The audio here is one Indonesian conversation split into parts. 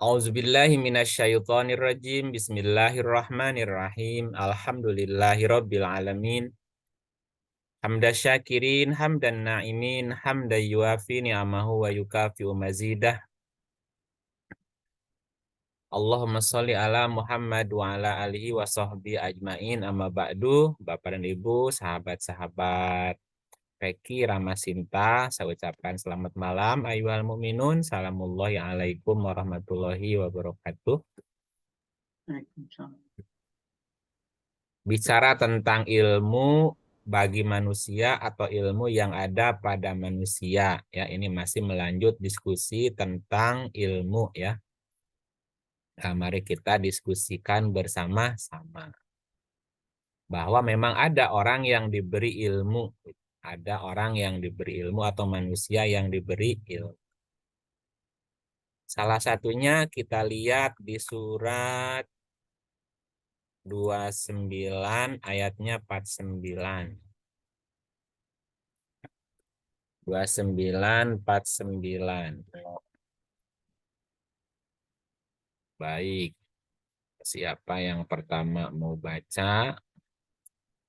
Auzubillahi minasyaitonirrajim. Bismillahirrahmanirrahim. Alhamdulillahirabbil alamin. Hamda syakirin, hamdan na'imin, hamda yuafi ni'amahu wa yukafi'u mazidah. Allahumma sholli ala Muhammad wa ala alihi wa sahbihi ajmain. Amma ba'du. Bapak dan Ibu, sahabat-sahabat Peki Ramasinta, saya ucapkan selamat malam ayyuhal mu'minun. Salamullahi alaikum warahmatullahi wabarakatuh. Bicara tentang ilmu bagi manusia atau ilmu yang ada pada manusia, ya, ini masih melanjut diskusi tentang ilmu, ya. Nah, mari kita diskusikan bersama-sama bahwa memang ada orang yang diberi ilmu, ada orang yang diberi ilmu atau manusia yang diberi ilmu. Salah satunya kita lihat di surat 29 ayatnya 49. 2949. Baik. Siapa yang pertama mau baca?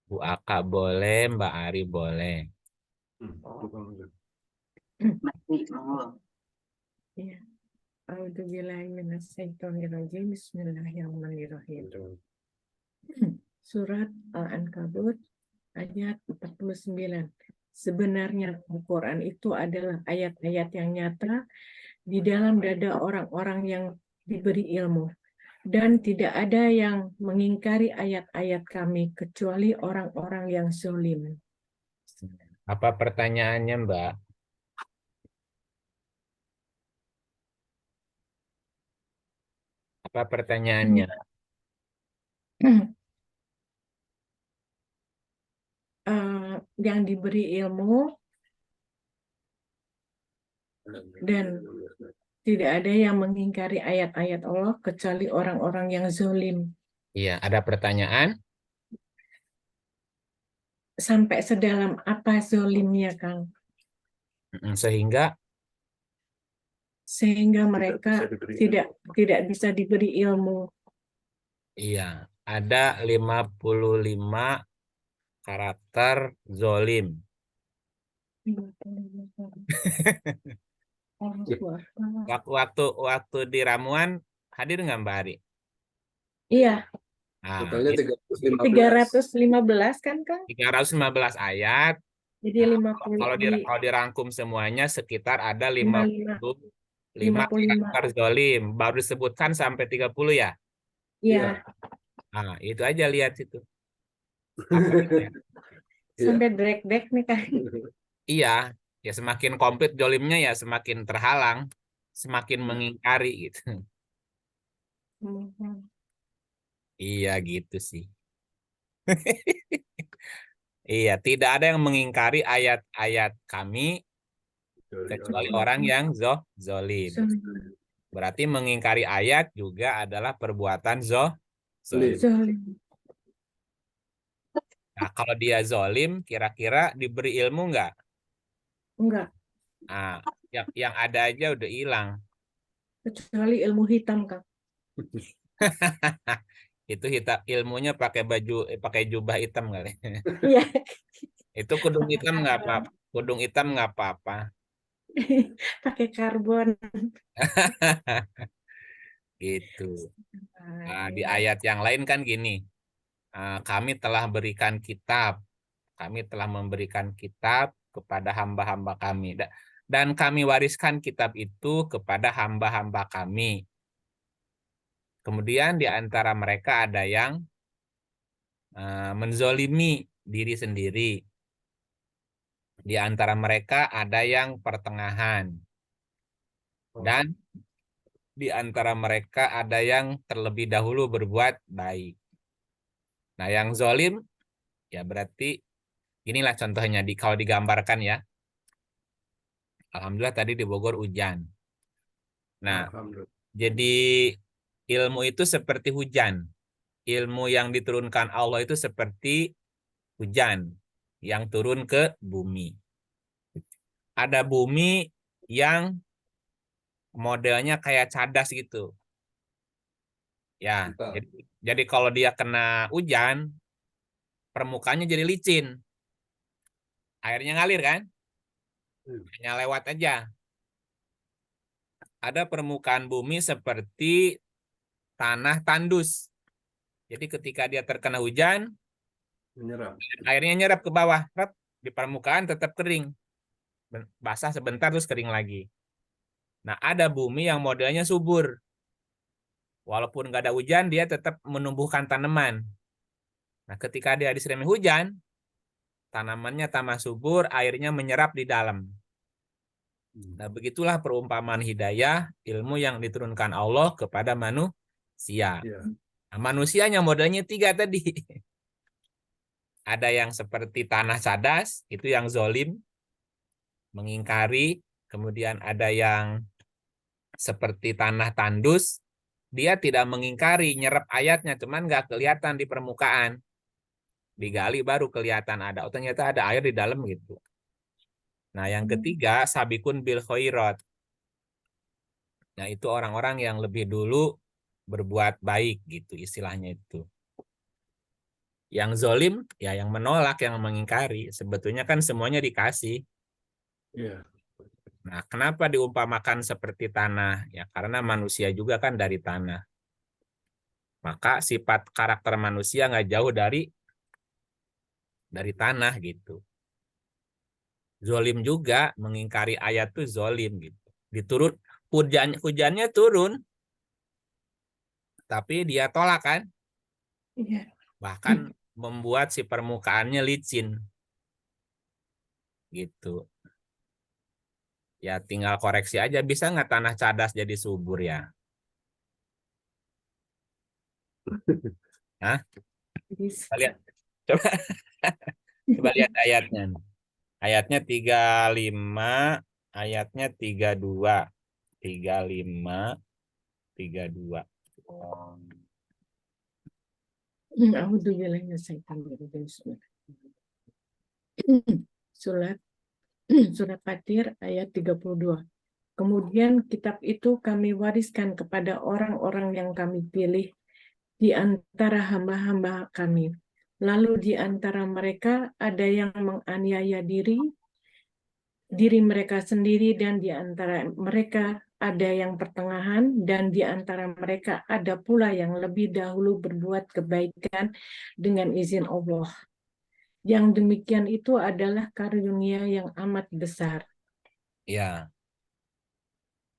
Bu Aka boleh, Mbak Ari boleh. Ya. A'udzubillahiminasyaitonirrajim. Bismillahirrahmanirrahim. Surat Al-Ankabut ayat 49. Sebenarnya Al-Quran itu adalah ayat-ayat yang nyata di dalam dada orang-orang yang diberi ilmu. Dan tidak ada yang mengingkari ayat-ayat kami kecuali orang-orang yang zalim. Apa pertanyaannya, Mbak? Apa pertanyaannya? Yang diberi ilmu dan tidak ada yang mengingkari ayat-ayat Allah kecuali orang-orang yang zalim. Iya, ada pertanyaan? Sampai sedalam apa zalimnya, Kang? Sehingga Mereka tidak bisa diberi ilmu. iya, ada 55 karakter zolim. Waktu di ramuan hadir nggak, Mbak Ari? Iya, Nah, Totalnya 315 kan, Kang? 315 ayat. Jadi Nah, kalau dirangkum semuanya sekitar ada 55 karakter zolim. Baru disebutkan sampai 30 ya? Iya. Nah, itu aja lihat situ. Apa itu ya? Sampai drek-drek nih, Kang. Iya, ya semakin komplit zolimnya ya semakin terhalang, semakin mengingkari gitu. Iya gitu sih. Iya, tidak ada yang mengingkari ayat-ayat kami kecuali orang yang zolim. Berarti mengingkari ayat juga adalah perbuatan zolim. Nah, kalau dia zolim, kira-kira diberi ilmu nggak? Enggak, Nah, yang ada aja udah hilang. kecuali ilmu hitam, Kang. Itu hitam, ilmunya pakai jubah hitam kali. Iya. Itu kudung hitam nggak apa-apa. Kudung hitam nggak apa-apa. Pakai karbon. Gitu. Nah, di ayat yang lain kan gini. Kami telah berikan kitab. Kami telah memberikan kitab kepada hamba-hamba kami. Dan kami wariskan kitab itu kepada hamba-hamba kami. Kemudian di antara mereka ada yang menzolimi diri sendiri. Di antara mereka ada yang pertengahan. Dan di antara mereka ada yang terlebih dahulu berbuat baik. Nah, yang zolim, ya berarti inilah contohnya kalau digambarkan ya. Alhamdulillah tadi di Bogor hujan. Nah, jadi ilmu itu seperti hujan. Ilmu yang diturunkan Allah itu seperti hujan yang turun ke bumi. Ada bumi yang modelnya kayak cadas gitu. Ya, jadi kalau dia kena hujan, permukaannya jadi licin. Airnya ngalir kan? Hanya lewat aja. Ada permukaan bumi seperti tanah tandus. Jadi ketika dia terkena hujan, Menyerap. airnya nyerap ke bawah. Di permukaan tetap kering. Basah sebentar terus kering lagi. Nah, ada bumi yang modelnya subur. Walaupun nggak ada hujan, dia tetap menumbuhkan tanaman. Nah, ketika dia disertai hujan, tanamannya tambah subur, airnya menyerap di dalam. Nah, begitulah perumpamaan hidayah, ilmu yang diturunkan Allah kepada manusia. Iya. Nah, manusianya modelnya 3 tadi. Ada yang seperti tanah cadas, itu yang zolim, mengingkari. Kemudian ada yang seperti tanah tandus, dia tidak mengingkari, nyerap ayatnya, cuman nggak kelihatan di permukaan. Digali baru kelihatan ada. Oh, ternyata ada air di dalam gitu. Nah, yang ketiga, sabikun bil khairat. Nah, itu orang-orang yang lebih dulu berbuat baik gitu istilahnya itu. Yang zolim, ya yang menolak, yang mengingkari. Sebetulnya kan semuanya dikasih. Iya. Nah, kenapa diumpamakan seperti tanah? Ya, karena manusia juga kan dari tanah. Maka sifat karakter manusia nggak jauh dari tanah gitu. Zolim juga, mengingkari ayat tuh zolim gitu. Diturut hujannya turun, tapi dia tolak kan? Iya. Bahkan membuat si permukaannya licin gitu. Ya tinggal koreksi aja, bisa nggak tanah cadas jadi subur ya? Hah? Coba lihat, coba, coba lihat ayatnya. Ayatnya 35, ayatnya 32, 35, 32. Surat Surat Fatir ayat 32. Kemudian kitab itu kami wariskan kepada orang-orang yang kami pilih di antara hamba-hamba kami. Lalu di antara mereka ada yang menganiaya diri mereka sendiri, dan di antara mereka ada yang pertengahan, dan di antara mereka ada pula yang lebih dahulu berbuat kebaikan dengan izin Allah. Yang demikian itu adalah karunia yang amat besar. Ya.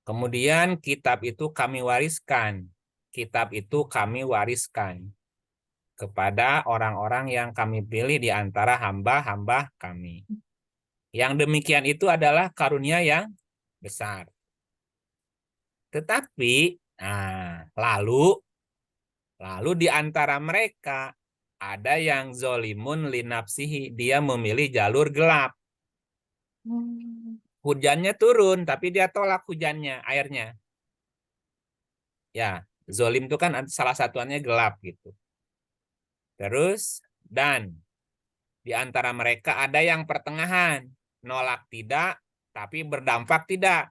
Kemudian kitab itu kami wariskan. Kitab itu kami wariskan kepada orang-orang yang kami pilih di antara hamba-hamba kami. Yang demikian itu adalah karunia yang besar. Tetapi, lalu di antara mereka ada yang zolimun linapsihi, dia memilih jalur gelap. Hujannya turun, tapi dia tolak hujannya, airnya. Ya, zolim itu kan salah satuannya gelap gitu. Terus, dan di antara mereka ada yang pertengahan, nolak tidak, tapi berdampak tidak.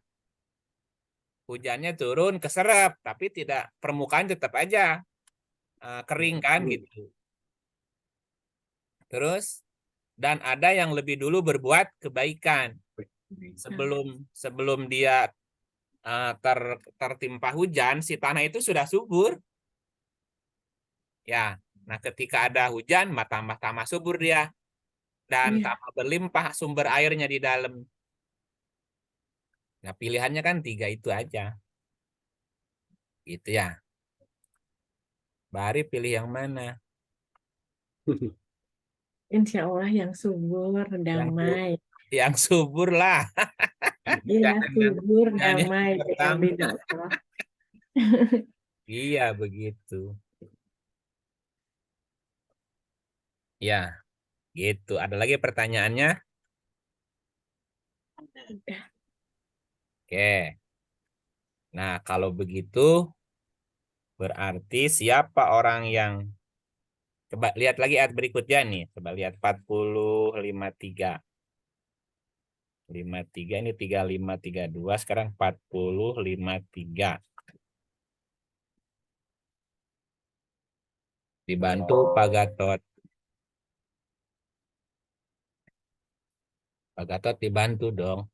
Hujannya turun, keserap, tapi tidak, permukaan tetap aja kering kan gitu. Terus, dan ada yang lebih dulu berbuat kebaikan sebelum dia tertimpa hujan, si tanah itu sudah subur. Ya, nah ketika ada hujan, tambah subur dia dan tambah berlimpah sumber airnya di dalam. Nah, pilihannya kan 3 itu aja. Gitu ya. Bari pilih yang mana? Insya Allah yang subur, Yang damai. yang subur lah. Iya, Jangan subur, yang damai dengan pertama. ridho Allah. Iya, begitu. Ya, gitu. Ada lagi pertanyaannya? Udah. Oke. Nah, kalau begitu berarti siapa orang yang coba lihat lagi ayat berikutnya nih. Coba lihat 40, 53. 53 ini 35, 32. Sekarang 40, 53. Dibantu Pak Gatot. Pak Gatot dibantu dong.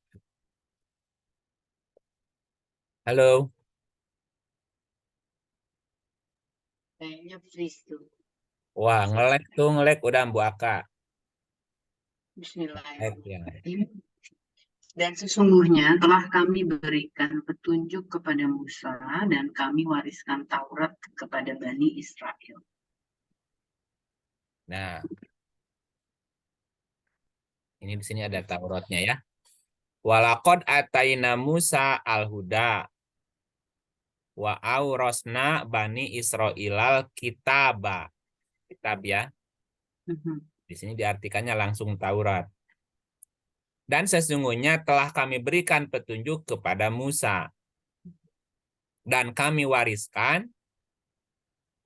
Halo. Kayaknya freeze tuh. Wah, ngelek udah Bu Aka. Ya. Bismillahirrahmanirrahim. Dan sesungguhnya telah kami berikan petunjuk kepada Musa dan kami wariskan Taurat kepada Bani Israel. Nah, ini di sini ada Tauratnya ya. Walaqad ataina Musa al-huda wa aurasna bani Israilal kitaba. Kitab ya. Di sini diartikannya langsung Taurat. Dan sesungguhnya telah kami berikan petunjuk kepada Musa. Dan kami wariskan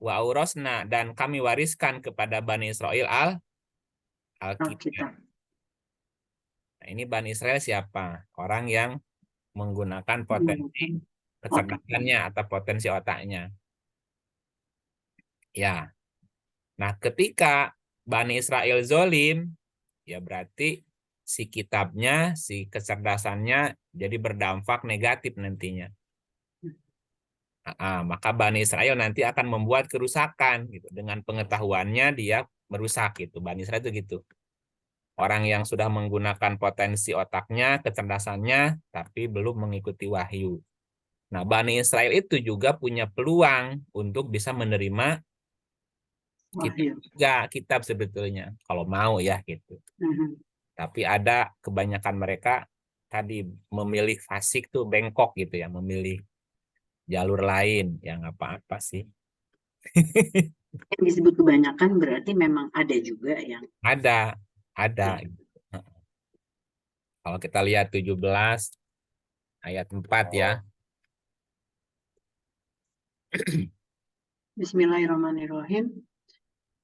wa aurasna dan kami wariskan kepada Bani Israel Alkitab. Nah, ini Bani Israel siapa? Orang yang menggunakan potensi kecerdasannya atau potensi otaknya. Ya. Nah, ketika Bani Israel zolim, ya berarti si kitabnya, si kecerdasannya jadi berdampak negatif nantinya. Maka Bani Israel nanti akan membuat kerusakan gitu. Dengan pengetahuannya dia merusak gitu. Bani Israel itu gitu. Orang yang sudah menggunakan potensi otaknya, kecerdasannya, tapi belum mengikuti wahyu. Nah, Bani Israel itu juga punya peluang untuk bisa menerima kitab sebetulnya. Kalau mau ya gitu. Tapi ada kebanyakan mereka tadi memilih fasik tuh bengkok gitu ya. Memilih jalur lain yang apa-apa sih. Yang disebut kebanyakan berarti memang ada juga yang ada. Kalau kita lihat 17 ayat 4 ya. Bismillahirrahmanirrahim.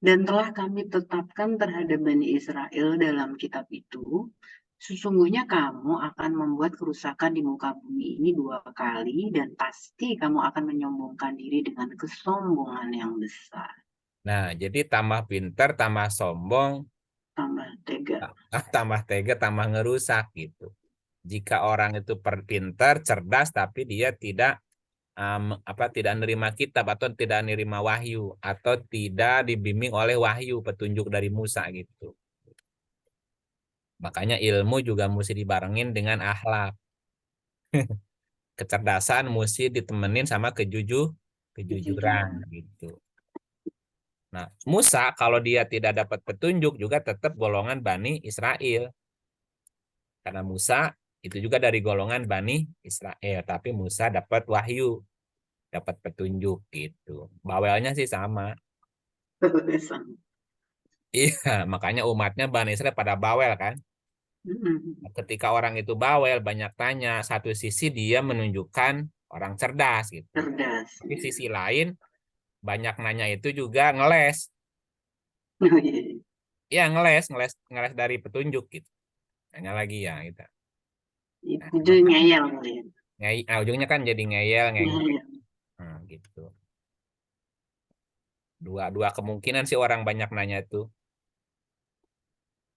Dan telah kami tetapkan terhadap Bani Israel dalam kitab itu, sesungguhnya kamu akan membuat kerusakan di muka bumi ini 2 kali dan pasti kamu akan menyombongkan diri dengan kesombongan yang besar. Nah, jadi tambah pinter, tambah sombong, tambah tega, tambah ngerusak gitu. Jika orang itu pinter, cerdas, tapi dia tidak tidak menerima kitab atau tidak menerima wahyu atau tidak dibimbing oleh wahyu petunjuk dari Musa gitu. Makanya ilmu juga mesti dibarengin dengan akhlak. Kecerdasan mesti ditemenin sama kejujuran gitu. Nah, Musa kalau dia tidak dapat petunjuk juga tetap golongan Bani Israel. Karena Musa itu juga dari golongan Bani Israel, tapi Musa dapat wahyu, dapat petunjuk gitu. Bawelnya sih sama. Iya, makanya umatnya Bani Israel pada bawel kan. Ketika orang itu bawel, banyak tanya, satu sisi dia menunjukkan orang cerdas gitu. Tapi sisi lain, banyak nanya itu juga ngeles. Iya, ngeles dari petunjuk gitu. Nanya lagi ya gitu. Itu ngeyel. Ujungnya kan jadi ngeyel. Nah, gitu. Dua kemungkinan sih orang banyak nanya itu.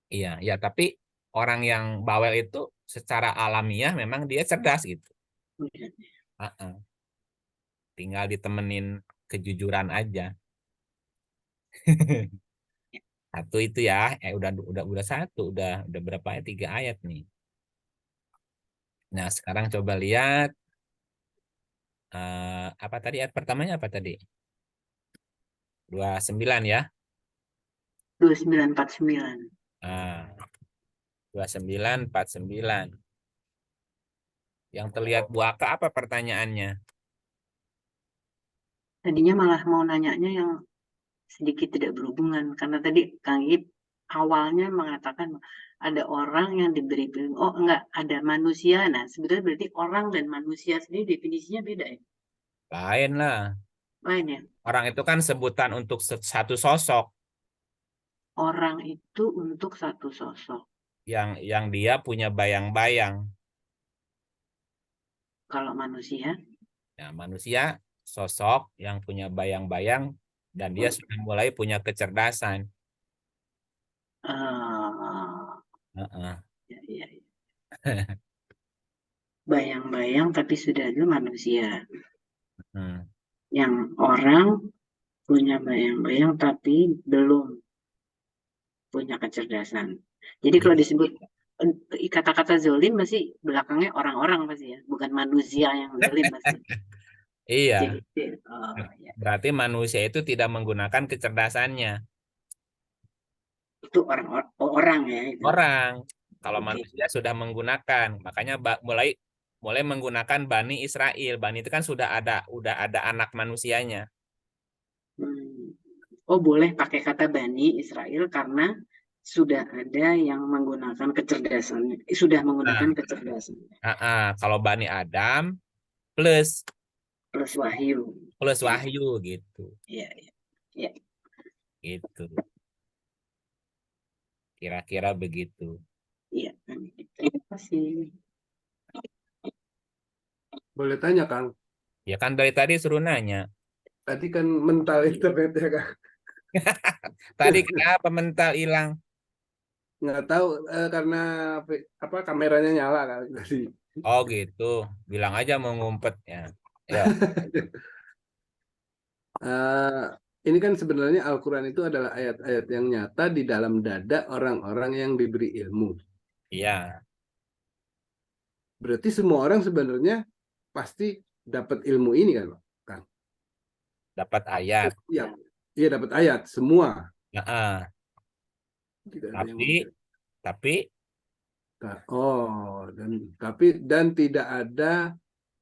Iya, ya tapi orang yang bawel itu secara alamiah memang dia cerdas gitu. Tinggal ditemenin kejujuran aja. Satu itu ya, udah satu, udah berapa ya? 3 ayat nih. Nah, sekarang coba lihat apa tadi ayat pertamanya apa tadi? 29 ya. 2949. 2949. Yang terlihat Bu Aka apa pertanyaannya? Tadinya malah mau nanyanya yang sedikit tidak berhubungan karena tadi Kang Ip awalnya mengatakan ada orang yang diberi ilmu. Oh enggak, ada manusia. Nah sebenarnya berarti orang dan manusia sendiri definisinya beda ya? Lain lah. Lain ya? Orang itu kan sebutan untuk satu sosok. Orang itu untuk satu sosok. Yang dia punya bayang-bayang. Kalau manusia? Ya, manusia sosok yang punya bayang-bayang dan dia sudah mulai punya kecerdasan. Ah, Heeh. ya, ya, ya. Bayang-bayang tapi sudah ada manusia. Hmm. Yang orang punya bayang-bayang tapi belum punya kecerdasan. Jadi kalau disebut kata-kata zolim masih belakangnya orang-orang pasti ya, bukan manusia yang zolim pasti. Iya, Oh, ya. berarti manusia itu tidak menggunakan kecerdasannya. Itu orang ya itu. Orang, kalau Oke. manusia sudah menggunakan, makanya mulai mulai menggunakan Bani Israel. Bani itu kan udah ada anak manusianya. Oh, boleh pakai kata Bani Israel karena sudah ada yang menggunakan kecerdasan, sudah menggunakan Nah, kecerdasan kalau Bani Adam plus plus wahyu. plus Ya, wahyu gitu, ya, ya. gitu. Kira-kira begitu. Iya, terima kasih. Boleh tanya, Kang? Ya kan dari tadi suruh nanya. Tadi kan mental internet ya, Kang. Tadi kenapa mental hilang? Nggak tahu karena apa kameranya nyala kan tadi. Oh gitu. Bilang aja mau ngumpet ya. Ya. Eh, ini kan sebenarnya Al-Quran itu adalah ayat-ayat yang nyata di dalam dada orang-orang yang diberi ilmu. Iya. Berarti semua orang sebenarnya pasti dapat ilmu ini kan, Kang? Dapat ayat. Iya, iya dapat ayat semua. Nah, Tidak ada yang tapi oh dan tidak ada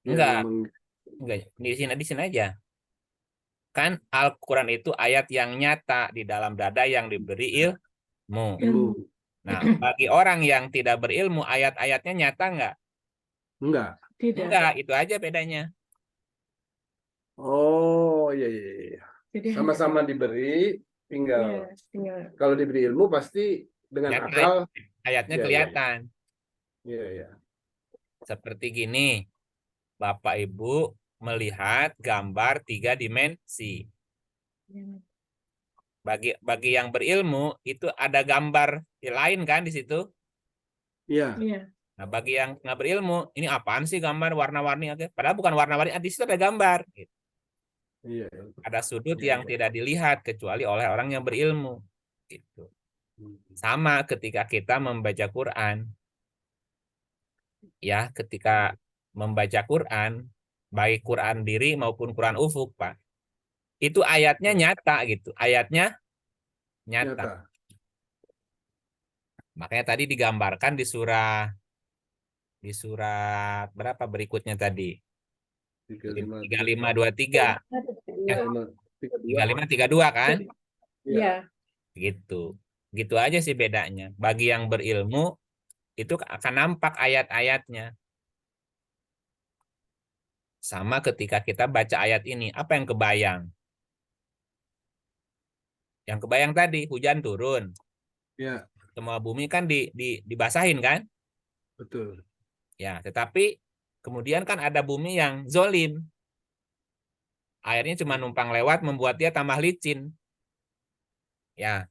yang enggak, enggak di sini aja. Kan Al-Quran itu ayat yang nyata di dalam dada yang diberi ilmu. ilmu. Nah, bagi orang yang tidak berilmu, ayat-ayatnya nyata enggak? Enggak. Tidak. Enggak, itu aja bedanya. Oh, iya, iya, iya. Jadi Sama-sama diberi, tinggal ya, tinggal kalau diberi ilmu pasti dengan Nyata, akal. ayatnya Iya, iya, kelihatan. iya, iya. Seperti gini, Bapak Ibu melihat gambar 3 dimensi. Bagi yang berilmu itu ada gambar lain kan di situ. Iya, Iya. Nah, bagi yang nggak berilmu, ini apaan sih gambar warna-warni? Oke, padahal bukan warna-warni, di situ ada gambar. Gitu. iya. Ada sudut Iya, yang iya. tidak dilihat kecuali oleh orang yang berilmu. Gitu. Sama ketika kita membaca Quran. Ya, ketika membaca Quran, baik Quran diri maupun Quran ufuk, Pak. Itu ayatnya nyata gitu. Ayatnya nyata. Nyata. Makanya tadi digambarkan di surat berapa berikutnya tadi? 3523. Eh, 3532 kan? Iya. Gitu. Gitu aja sih bedanya. Bagi yang berilmu itu akan nampak ayat-ayatnya. Sama ketika kita baca ayat ini, apa yang kebayang? Yang kebayang tadi hujan turun. Ya, Semua bumi kan dibasahin kan? betul. Ya, tetapi kemudian kan ada bumi yang zolim. Airnya cuma numpang lewat membuat dia tambah licin. Ya,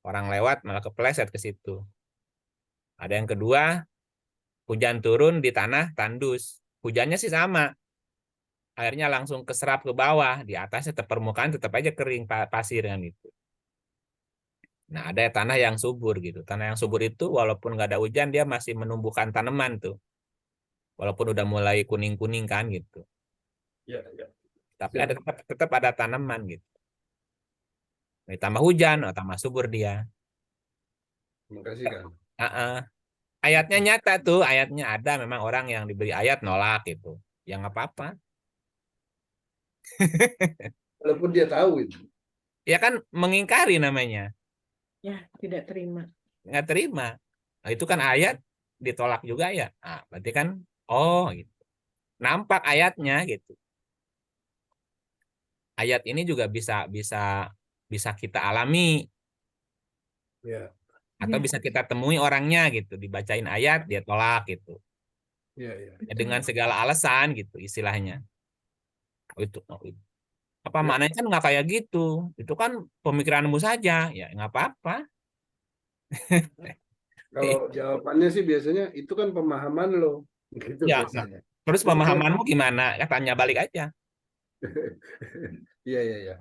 orang lewat malah kepleset ke situ. Ada yang kedua, hujan turun di tanah tandus. Hujannya sih sama. Airnya langsung keserap ke bawah. Di atasnya permukaan tetap aja kering pasir kan itu. Nah, ada tanah yang subur gitu. Tanah yang subur itu walaupun nggak ada hujan, dia masih menumbuhkan tanaman tuh. Walaupun udah mulai kuning-kuning kan gitu. Ya, ya. Tapi ada tetap ada tanaman gitu. Tambah hujan, tambah subur dia. Terima kasih, Kang. Ayatnya nyata tuh, ayatnya ada. Memang orang yang diberi ayat nolak gitu. Ya nggak apa-apa. Walaupun dia tahu itu. Ya kan mengingkari namanya. Ya, tidak terima. Nggak terima. Nah, itu kan ayat ditolak juga ya. Nah, berarti kan, oh gitu. Nampak ayatnya gitu. Ayat ini juga bisa bisa bisa kita alami Ya, atau Ya, bisa kita temui orangnya gitu. Dibacain ayat dia tolak gitu. ya, ya. Ya, dengan segala alasan gitu istilahnya. Oh, itu Apa Ya. maknanya kan nggak kayak gitu. Itu kan pemikiranmu saja. Ya nggak apa-apa. Kalau jawabannya sih biasanya itu kan pemahaman lo, gitu Ya. biasanya. Terus pemahamanmu gimana? Ya tanya balik aja. Iya, iya, iya.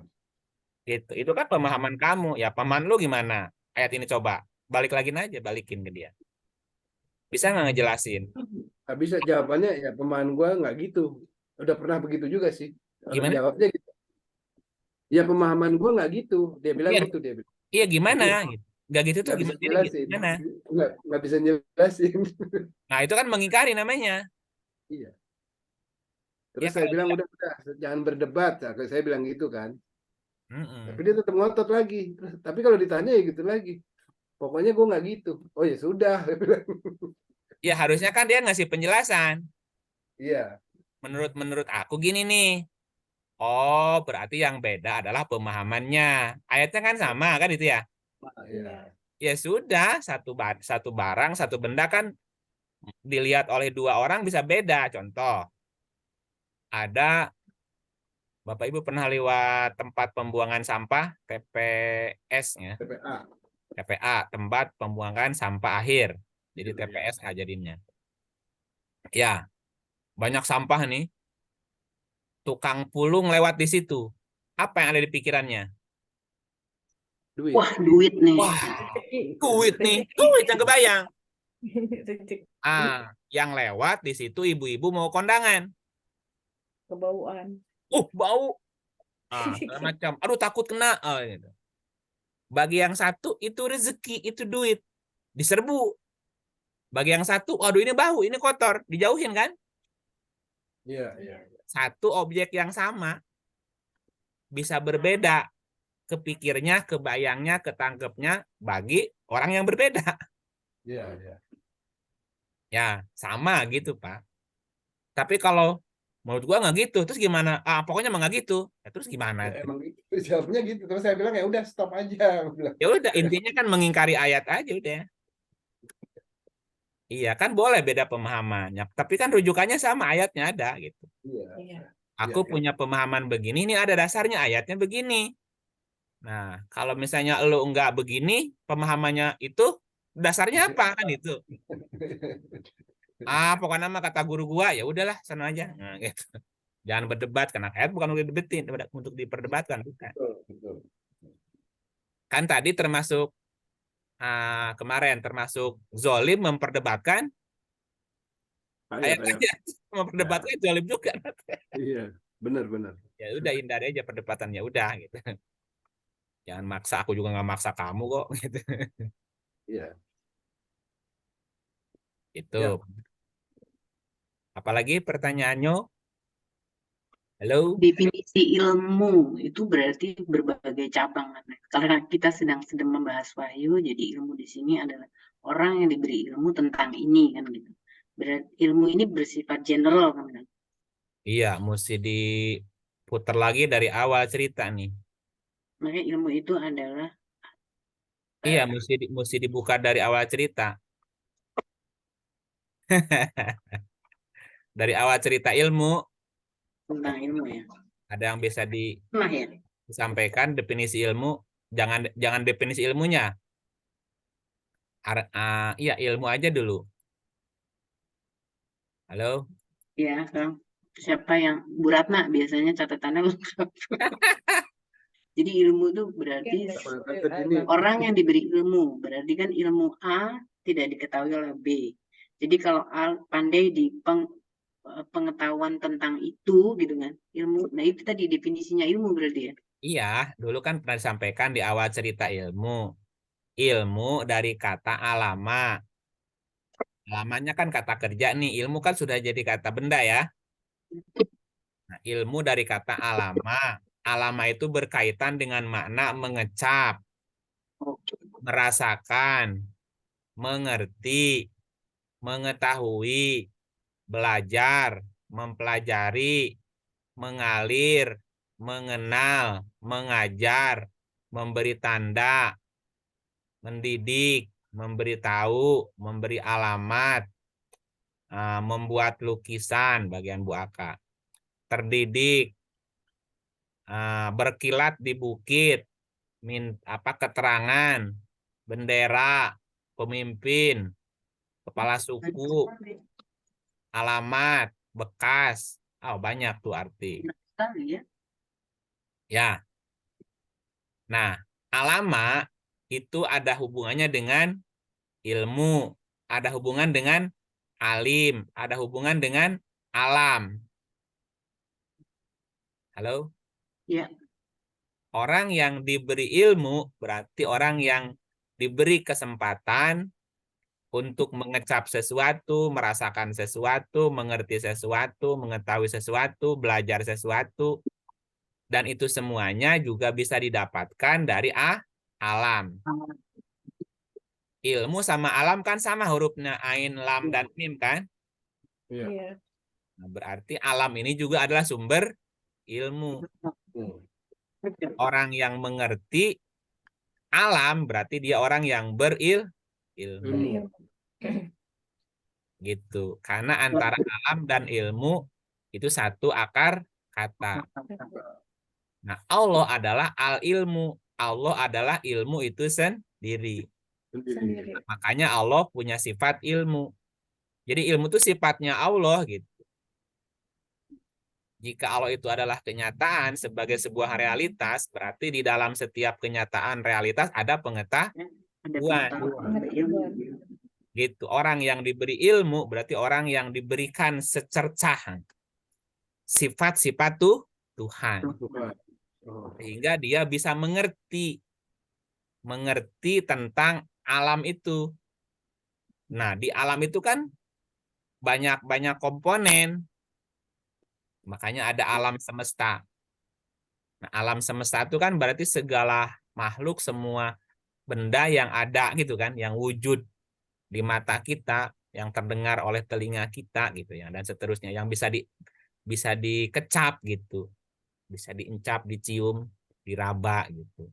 Gitu. Itu kan pemahaman kamu. Ya pemahaman lu gimana? Ayat ini coba. Balik lagi aja, balikin ke dia. Bisa nggak ngejelasin? Nggak bisa jawabannya ya pemahaman gua nggak gitu. Udah pernah begitu juga sih. Orang Gimana? jawabnya gitu. Ya pemahaman gua nggak gitu. Dia bilang Iya, gitu dia bilang. iya gimana? Iya, Gitu. Nggak gitu tuh nggak bisa gimana? Jadi jelasin. gimana? Nggak bisa jelasin. Nah itu kan mengingkari namanya. Iya. Ya Terus saya kalau bilang dia, udah jangan berdebat. Nah, saya bilang gitu kan. Tapi Mm-mm. dia tetap ngotot lagi. Terus, tapi kalau ditanya ya gitu lagi. Pokoknya gua nggak gitu. Oh ya sudah. Saya bilang. Ya harusnya kan dia ngasih penjelasan. Iya. Menurut menurut aku gini nih. Oh berarti yang beda adalah pemahamannya. Ayatnya kan sama kan itu ya? Iya. Ya sudah satu barang satu benda kan dilihat oleh dua orang bisa beda. Contoh ada Bapak Ibu pernah lewat tempat pembuangan sampah TPS ya, TPA. TPA tempat pembuangan sampah akhir. Jadi TPS jadinya. Ya, banyak sampah nih. Tukang pulung lewat di situ. Apa yang ada di pikirannya? Duit. Wah, duit nih. Wah, Rezeki. duit nih. Rezeki. Duit yang kebayang. Rezeki. Yang lewat di situ ibu-ibu mau kondangan. Kebauan. Bau. Segala macam. Aduh, takut kena. Oh, gitu. Bagi yang satu itu rezeki, itu duit. Diserbu. Bagi yang satu, waduh ini bau, ini kotor. Dijauhin kan? Iya, iya. Satu objek yang sama bisa berbeda kepikirnya, kebayangnya, ketangkepnya bagi orang yang berbeda. Iya, iya. Ya, sama gitu, Pak. Tapi kalau menurut gua nggak gitu, terus gimana? Pokoknya mah nggak gitu. Ya, terus gimana Ya, tuh? emang gitu. Jawabnya gitu. Terus saya bilang ya udah stop aja. Aku bilang. Ya udah, intinya kan mengingkari ayat aja udah. Iya, kan boleh beda pemahamannya. Tapi kan rujukannya sama, ayatnya ada gitu. Iya, Iya. iya, Aku iya. punya pemahaman begini, ini ada dasarnya, ayatnya begini. Nah, kalau misalnya lo nggak begini, pemahamannya itu dasarnya apa kan itu? Pokoknya mah kata guru gua ya udahlah sana aja. Nah, gitu. Jangan berdebat karena ayat bukan untuk didebatin, untuk diperdebatkan bukan. Betul, betul. Kan tadi termasuk kemarin termasuk zolim memperdebatkan ayat Ayat-ayat. aja, Ya, memperdebatkan zolim juga. iya. Benar, benar. Ya udah hindari aja perdebatan ya udah gitu. Jangan maksa, aku juga nggak maksa kamu kok gitu. Iya. Ya, Itu. Apalagi pertanyaannya? Halo? Definisi ilmu itu berarti berbagai cabang kan. Karena kita sedang membahas wahyu, jadi ilmu di sini adalah orang yang diberi ilmu tentang ini kan gitu. Berarti ilmu ini bersifat general kan. Iya, mesti diputar lagi dari awal cerita nih. Makanya ilmu itu adalah Iya, mesti dibuka dari awal cerita. Dari awal cerita ilmu, tentang ilmu ya. ada yang bisa Nah ya, disampaikan definisi ilmu, jangan jangan definisi ilmunya. Iya, ilmu aja dulu. Halo? ya Kang. Siapa yang Bu Ratna biasanya catatannya lengkap. Jadi ilmu itu berarti orang yang diberi ilmu. Berarti kan ilmu A tidak diketahui oleh B. Jadi kalau A pandai di pengetahuan tentang itu gitu kan. Ilmu. Nah, itu tadi definisinya ilmu berarti ya. Iya, dulu kan pernah disampaikan di awal cerita ilmu. Ilmu dari kata alama. Alamannya kan kata kerja nih. Ilmu kan sudah jadi kata benda ya. Nah, ilmu dari kata alama. Alama itu berkaitan dengan makna mengecap, Oke. merasakan, mengerti, mengetahui, belajar, mempelajari, mengalir, mengenal, mengajar, memberi tanda, mendidik, memberitahu, memberi alamat, membuat lukisan bagian Bu Aka, terdidik, berkilat di bukit, keterangan, bendera, pemimpin, kepala suku, alamat, bekas. Banyak tuh arti. Enak sekali ya. Ya. Nah, alama itu ada hubungannya dengan ilmu, ada hubungan dengan alim, ada hubungan dengan alam. Halo? Ya. Orang yang diberi ilmu berarti orang yang diberi kesempatan untuk mengecap sesuatu, merasakan sesuatu, mengerti sesuatu, mengetahui sesuatu, belajar sesuatu. Dan itu semuanya juga bisa didapatkan dari alam. Ilmu sama alam kan sama hurufnya, ain, lam, dan mim kan? Iya. Iya. Nah, berarti alam ini juga adalah sumber ilmu. Orang yang mengerti alam berarti dia orang yang berilmu. Ilmu. Gitu. Karena antara alam dan ilmu itu satu akar kata. Nah, Allah adalah al-ilmu. Allah adalah ilmu itu sendiri. Sendiri. Makanya Allah punya sifat ilmu. Jadi ilmu itu sifatnya Allah gitu. Jika Allah itu adalah kenyataan sebagai sebuah realitas, berarti di dalam setiap kenyataan realitas ada pengetahuan. Ada pengetahuan, ada ilmu. Gitu. Orang yang diberi ilmu berarti orang yang diberikan secercah sifat-sifat Tuhan. Sehingga dia bisa mengerti tentang alam itu. Nah, di alam itu kan banyak komponen. Makanya ada alam semesta. Nah, alam semesta itu kan berarti segala makhluk, semua benda yang ada gitu kan, yang wujud di mata kita, yang terdengar oleh telinga kita gitu ya, dan seterusnya, yang bisa dikecap gitu, bisa diencap, dicium, diraba gitu.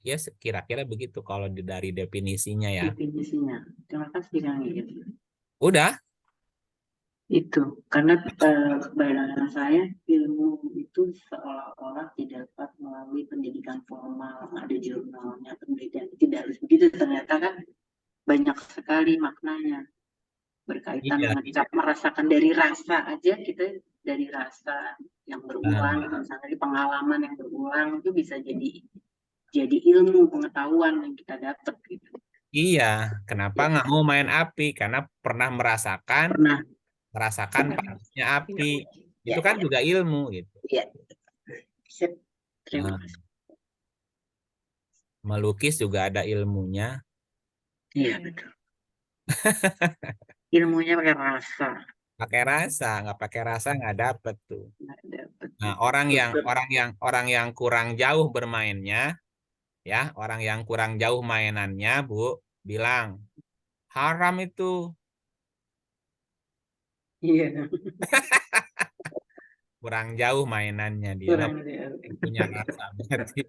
Ya kira-kira begitu kalau dari definisinya ya. Definisinya. Terima kasih Kang Iit. Udah? Itu karena bayangan saya ilmu itu seolah-olah tidak dapat melalui pendidikan formal, ada jurnalnya, penelitian, tidak harus begitu. Ternyata kan banyak sekali maknanya berkaitan Iya. mengecap, merasakan dari rasa aja, kita dari rasa yang berulang, misalnya pengalaman yang berulang itu bisa jadi ilmu pengetahuan yang kita dapat gitu. Iya, kenapa nggak mau main api? Karena pernah merasakan panasnya api. Itu kan juga ilmu gitu. Iya. Terima Nah, kasih. melukis juga ada ilmunya. Iya betul. Ilmunya pakai rasa. Pakai rasa, nggak pakai rasa nggak dapet tuh. Nggak dapet. Nah, orang yang kurang jauh bermainnya, ya, orang yang kurang jauh mainannya, Bu, bilang haram itu. Iya. Kurang jauh mainannya dia, Kurang punya rasa berarti.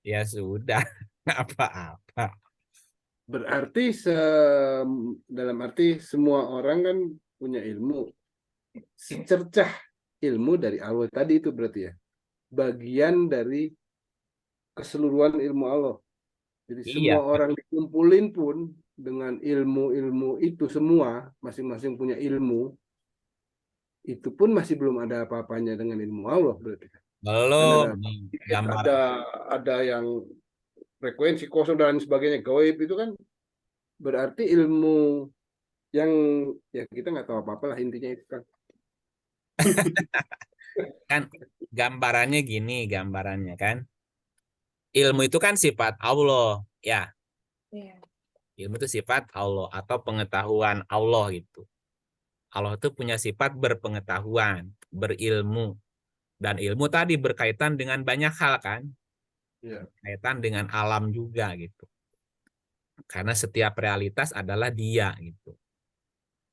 Ya sudah, nggak apa-apa. Berarti dalam arti semua orang kan punya ilmu. Secercah ilmu dari Allah tadi itu berarti ya. Bagian dari keseluruhan ilmu Allah. Jadi Iya, semua orang dikumpulin pun dengan ilmu-ilmu itu semua, masing-masing punya ilmu, itu pun masih belum ada apa-apanya dengan ilmu Allah berarti. belum. Kan ada yang frekuensi kosong dan sebagainya, gaib itu kan berarti ilmu yang ya kita nggak tahu apa-apa lah intinya itu kan. Kan gambarannya gini, kan. Ilmu itu kan sifat Allah, ya. Iya. Ilmu itu sifat Allah atau pengetahuan Allah gitu. Allah itu punya sifat berpengetahuan, berilmu. Dan ilmu tadi berkaitan dengan banyak hal kan. Ya. Berkaitan dengan alam juga gitu. Karena setiap realitas adalah dia gitu.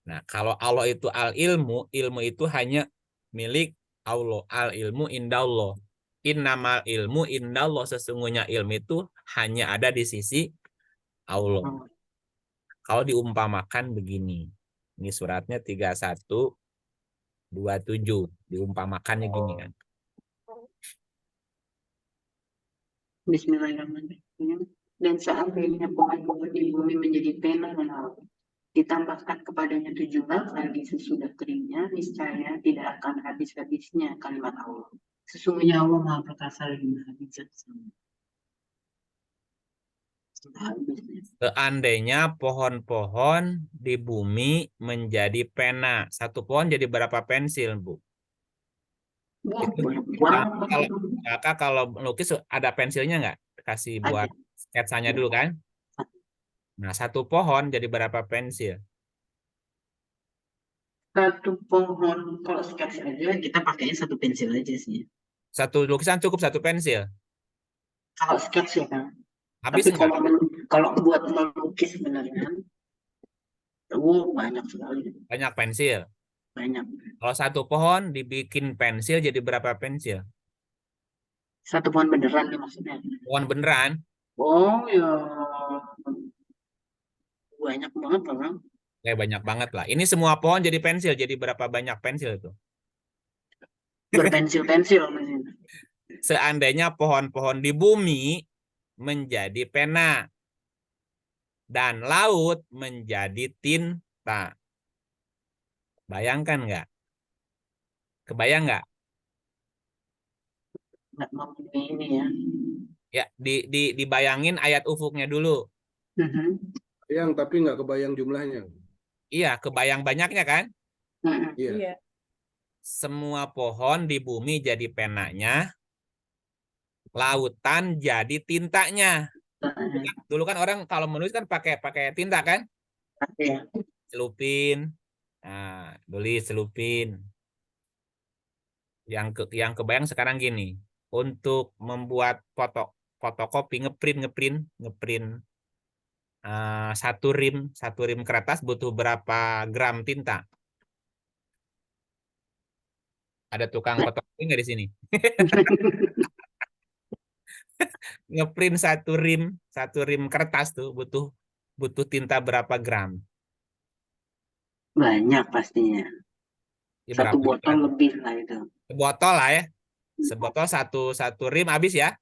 Nah, kalau Allah itu al-ilmu, ilmu itu hanya milik Allah. Al-ilmu indallah. Innamal ilmu indallah, sesungguhnya ilmu itu hanya ada di sisi Allah. Kalau diumpamakan begini, Ini suratnya 3127. Diumpamakannya gini kan. Bismillahirrahmanirrahim. Dan seandainya pohon-pohon di bumi menjadi pena dan laut, ditambahkan kepadanya 17 lagi sesudah keringnya, niscaya tidak akan habis-habisnya kalimat Allah. Sesungguhnya Allah Maha Perkasa dan Maha Bijaksana. Habisnya. Seandainya pohon-pohon di bumi menjadi pena. Satu pohon jadi berapa pensil, Bu? Wah, Itu banyak banget. kalau Kakak kalau melukis ada pensilnya nggak? Kasih buat Ada. sketsanya dulu kan? Nah, satu pohon jadi berapa pensil? Satu pohon, kalau sketch aja kita pakainya satu pensil aja sih. Satu lukisan cukup satu pensil. Kalau sketch ya kan. Habis Tapi nggak? kalau buat melukis beneran, banyak sekali. Banyak pensil. Banyak. Kalau satu pohon dibikin pensil jadi berapa pensil? Satu pohon beneran nih maksudnya. Pohon beneran Oh ya, banyak banget orang. kayak banyak banget lah. Ini semua pohon jadi pensil, jadi berapa banyak pensil itu? Berpensil-pensil maksudnya. Seandainya pohon-pohon di bumi menjadi pena dan laut menjadi tinta. Bayangkan nggak? Kebayang nggak? Nggak mau ini ya. Ya, dibayangin ayat ufuknya dulu. Mhm. Yang tapi nggak kebayang jumlahnya. Iya, kebayang banyaknya kan? Mhm. Iya. Iya. Semua pohon di bumi jadi penanya, lautan jadi tintanya. Dulu kan orang kalau menulis kan pakai pakai tinta kan? Iya. Celupin. Nah, tulis celupin. Yang kebayang sekarang gini, untuk membuat fotokopi ngeprint satu rim kertas butuh berapa gram tinta? Ada tukang fotokopi nggak di sini? Ngeprint satu rim kertas tuh butuh butuh tinta berapa gram? Banyak pastinya. Ya, Satu berapa botol gram? lebih lah itu. Sebotol lah ya. Sebotol satu satu rim habis ya.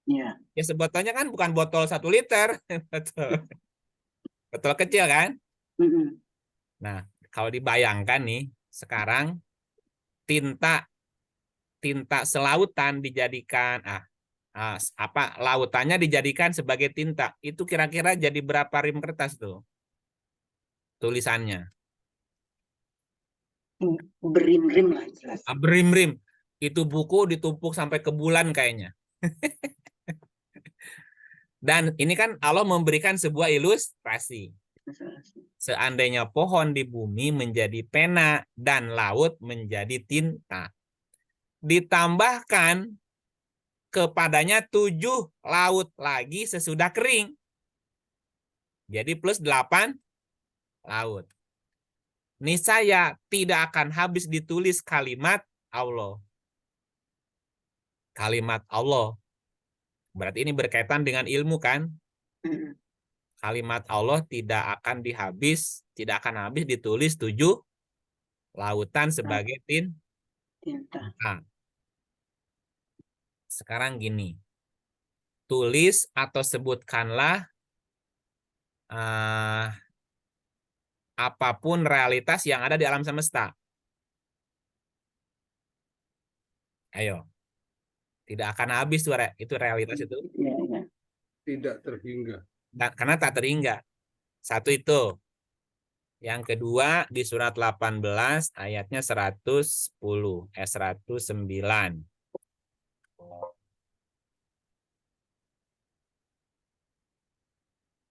Iya. Ya sebotolnya kan bukan botol 1 liter. Botol, botol kecil kan? Mhm. Nah, kalau dibayangkan nih, sekarang tinta tinta selautan dijadikan lautannya dijadikan sebagai tinta. Itu kira-kira jadi berapa rim kertas tuh tulisannya? Berim-rim lah jelas. Berim-rim. Itu buku ditumpuk sampai ke bulan kayaknya. Dan ini kan Allah memberikan sebuah ilustrasi. Seandainya pohon di bumi menjadi pena dan laut menjadi tinta. Ditambahkan kepadanya 7 laut lagi sesudah kering. Jadi plus 8 laut. Niscaya tidak akan habis ditulis kalimat Allah. Kalimat Allah. Berarti ini berkaitan dengan ilmu kan? Mhm. Kalimat Allah tidak akan habis ditulis 7 lautan sebagai Tinta. tinta. Sekarang gini, tulis atau sebutkanlah apapun realitas yang ada di alam semesta. Ayo, tidak akan habis tuh itu realitas itu. Iya, iya. Tidak terhingga. Karena tak terhingga. Satu itu. Yang kedua di surat 18 ayatnya 109.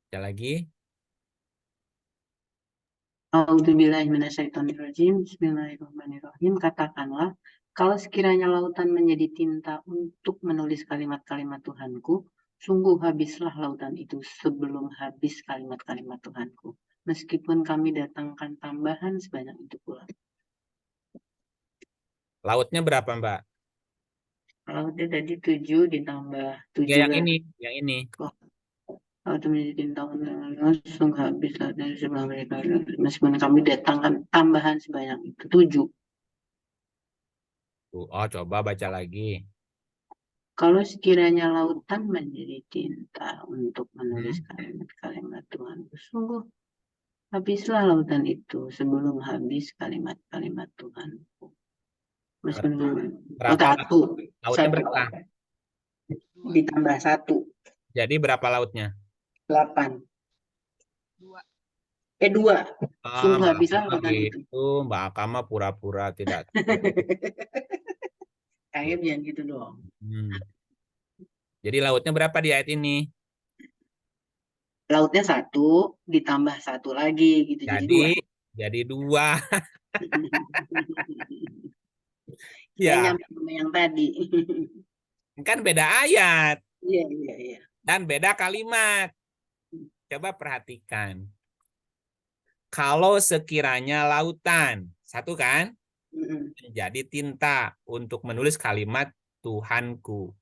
Ada lagi. A'udzubillahiminasyaitonirrajim. Bismillahirrahmanirrahim. Katakanlah, kalau sekiranya lautan menjadi tinta untuk menulis kalimat-kalimat Tuhanku, sungguh habislah lautan itu sebelum habis kalimat-kalimat Tuhanku. Meskipun kami datangkan tambahan sebanyak itu pula. Lautnya berapa, Mbak? Lautnya tadi 7 ditambah 7 Ya, yang lah. ini, yang ini. Oh. Lautan menjadi tinta langsung habis lautan di sebelah mereka. Meskipun kami datangkan tambahan sebanyak itu 7. Oh, coba baca lagi. Kalau sekiranya lautan menjadi tinta untuk menulis Hmm. kalimat-kalimat Tuhan, sungguh habislah lautan itu sebelum habis kalimat-kalimat Tuhan. Meskipun Berapa satu, lautnya berapa? ditambah 1, Jadi berapa lautnya? 8. 2. 2. Sungguh Mbak habislah Akama lautan itu. gitu, Mbak Akama pura-pura tidak. Kayak jangan gitu dong. Hmm. Jadi lautnya berapa di ayat ini? Lautnya 1 ditambah 1 lagi gitu, jadi 2. Jadi 2. Saya Ya, nyampe sama yang tadi. kan beda ayat Iya, iya, iya. dan beda kalimat. Coba perhatikan. Kalau sekiranya lautan, satu kan, menjadi tinta untuk menulis kalimat Tuhanku.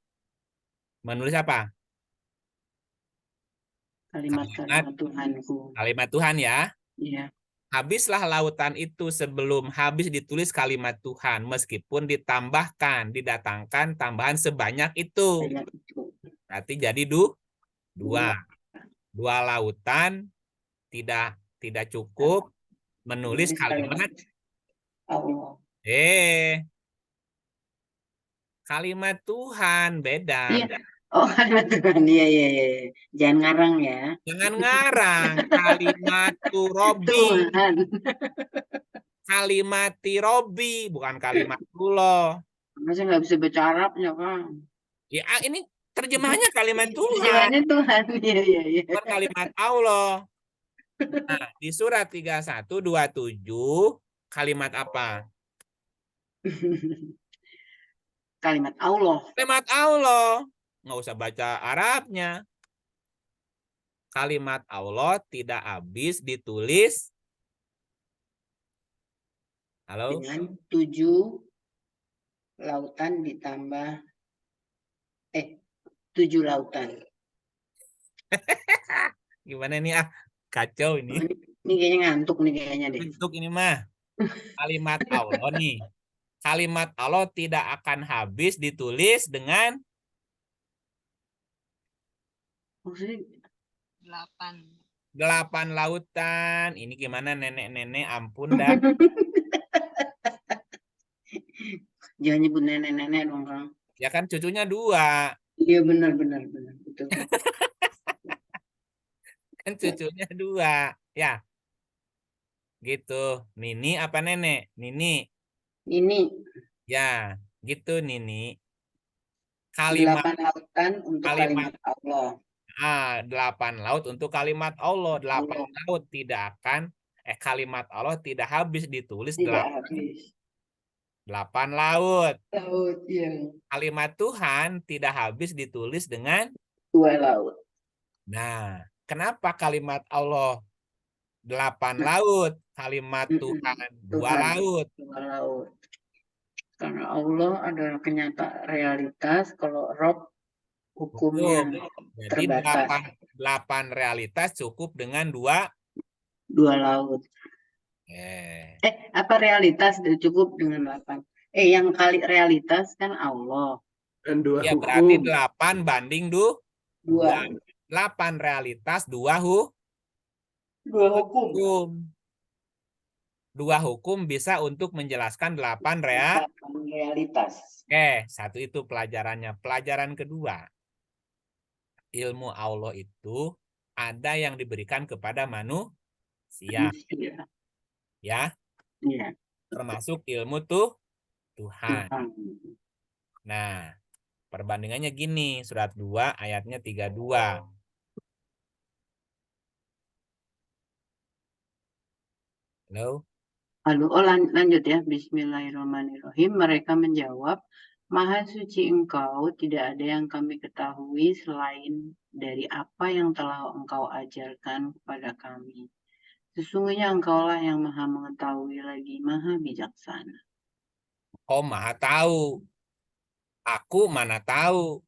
Menulis apa? Kalimat-kalimat Tuhanku. Kalimat Tuhan ya. Iya. Habislah lautan itu sebelum habis ditulis kalimat Tuhan, meskipun ditambahkan, didatangkan tambahan sebanyak itu. Banyak itu. Berarti jadi 2. 2 lautan tidak cukup menulis kalimat Allah. Kalimat Tuhan beda. Iya. Oh, kalimat Tuhan. Iya, iya, iya. Jangan ngarang ya. Jangan ngarang. Kalimat Robi. Tuhan. Kalimat Robi, bukan kalimat Allah. Masa nggak bisa baca Arabnya, Kang? Ya, ini terjemahannya kalimat Tuhan, Terjemahannya Tuhan. Iya, iya, iya. bukan kalimat Allah. Nah, di surat 31:27 kalimat apa? Kalimat Allah. Kalimat Allah. Nggak usah baca Arabnya. Kalimat Allah tidak habis ditulis. Halo? Dengan 7 lautan ditambah 7 lautan. Gimana nih kacau ini. Ini kayaknya ngantuk nih kayaknya deh. Untuk ini mah kalimat Allah nih. Kalimat Allah tidak akan habis ditulis dengan Maksudnya 8 lautan. Ini gimana nenek-nenek, ampun dah. jangan nyebut nenek-nenek dong, Kang. Ya kan cucunya 2. Iya, benar, benar, benar. Betul. Kan cucunya 2. Ya. Gitu. Nini apa nenek? Nini. Ini Ya, gitu Nini. Kalimat 8 lautan untuk kalimat Allah. 8 laut untuk kalimat Allah. 8 laut tidak akan kalimat Allah tidak habis ditulis Tidak habis. 8 laut. Laut, ya. Kalimat Tuhan tidak habis ditulis dengan 2 laut. Nah, kenapa kalimat Allah 8 laut, kalimat Tuhan 2 laut? 2 laut. Karena Allah adalah kenyataan realitas, kalau Rob hukumnya Jadi terbatas. 8 realitas cukup dengan 2 laut. Apa realitas cukup dengan 8? Yang kali realitas kan Allah. Dan 2 ya, hukum. berarti 8 banding 2. 8 realitas, 2 hukum. 2 hukum bisa untuk menjelaskan 8 realitas. Satu itu pelajarannya. Pelajaran kedua, ilmu Allah itu ada yang diberikan kepada manusia. Ya. Iya. Termasuk ilmu Tuhan. Nah, perbandingannya gini, surat 2 ayatnya 32. Halo? Lalu, lanjut ya. Bismillahirrahmanirrahim. Mereka menjawab, Maha suci Engkau, tidak ada yang kami ketahui selain dari apa yang telah Engkau ajarkan kepada kami. Sesungguhnya Engkaulah yang Maha mengetahui lagi Maha bijaksana. Oh, Maha tahu. Aku mana tahu.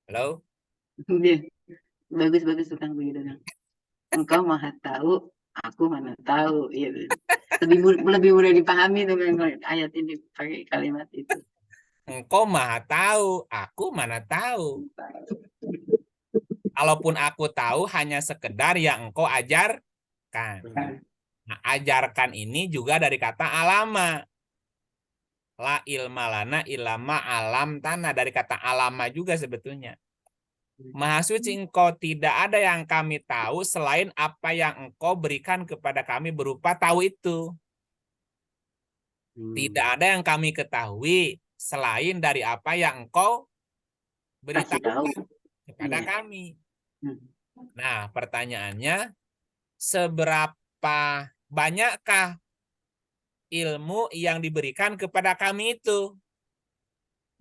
Halo? Bagus tukang begitu dong. Engkau maha tahu, aku mana tahu. Gitu. Lebih mudah dipahami dengan ayat ini pakai kalimat itu. Engkau maha tahu, aku mana tahu. Kalaupun aku tahu hanya sekedar yang engkau ajarkan. Nah, ajarkan ini juga dari kata alama. La ilma lana ilama alam tanah. Dari kata alama juga sebetulnya. Maha suci engkau, tidak ada yang kami tahu selain apa yang engkau berikan kepada kami berupa tahu itu. Tidak ada yang kami ketahui selain dari apa yang engkau Kasih tahu. beritahukan kepada Iya. kami. Hmm. Nah, pertanyaannya, seberapa banyakkah ilmu yang diberikan kepada kami itu?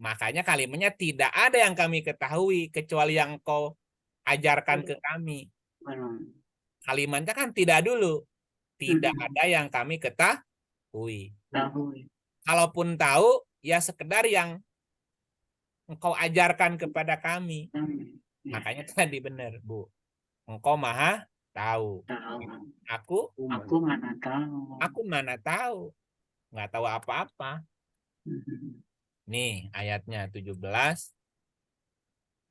Makanya kalimatnya tidak ada yang kami ketahui kecuali yang engkau ajarkan ke kami. Kalimatnya kan tidak dulu. Tidak ada yang kami ketahui. Tahu. Kalaupun tahu, ya sekedar yang engkau ajarkan kepada kami. Makanya tadi benar, Bu. Engkau maha tahu. Tahu. Aku mana tahu. aku mana tahu. Nggak tahu apa-apa. Nih ayatnya 17,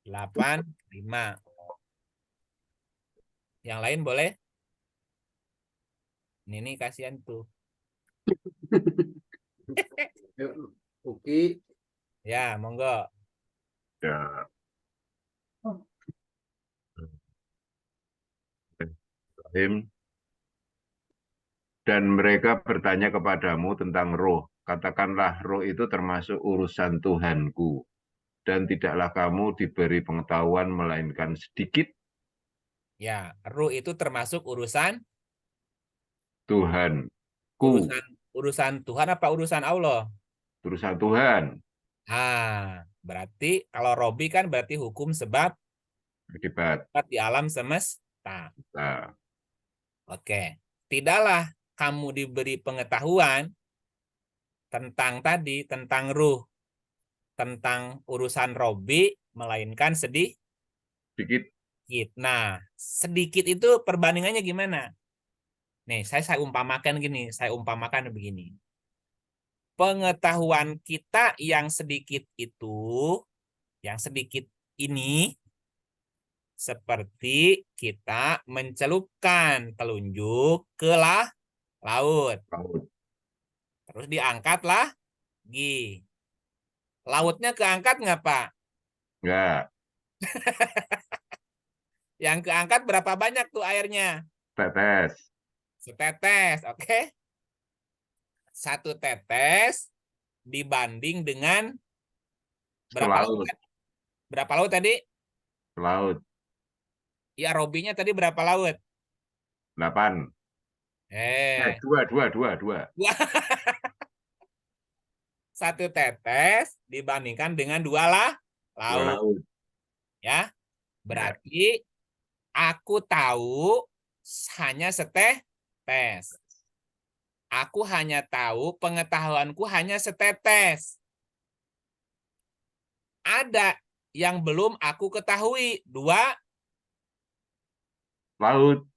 8, 5. Yang lain boleh? Ini kasihan tuh. Oke. Ya, monggo. Ya. Ibrahim. Dan mereka bertanya kepadamu tentang roh. Katakanlah roh itu termasuk urusan Tuhanku. Dan tidaklah kamu diberi pengetahuan melainkan sedikit. Ya, ruh itu termasuk urusan Tuhanku. urusan Tuhan apa urusan Allah? Urusan Tuhan. Berarti kalau Robi kan berarti hukum sebab Akibat. di alam semesta. Nah, Oke. Tidaklah kamu diberi pengetahuan tentang ruh, tentang urusan Robi, melainkan sedikit. Nah, sedikit itu perbandingannya gimana? Nih, saya umpamakan begini. Pengetahuan kita yang sedikit ini, seperti kita mencelupkan telunjuk ke laut. Terus diangkat lagi. Lautnya keangkat nggak, Pak? enggak. Yang keangkat berapa banyak tuh airnya? Tetes. Setetes, oke? Satu tetes dibanding dengan berapa laut? Berapa laut tadi? Laut. Ya, Robinya tadi berapa laut? 8. Dua. Satu tetes dibandingkan dengan dua laut. Ya, berarti aku tahu hanya setetes. Aku hanya tahu, pengetahuanku hanya setetes. Ada yang belum aku ketahui. Dua laut.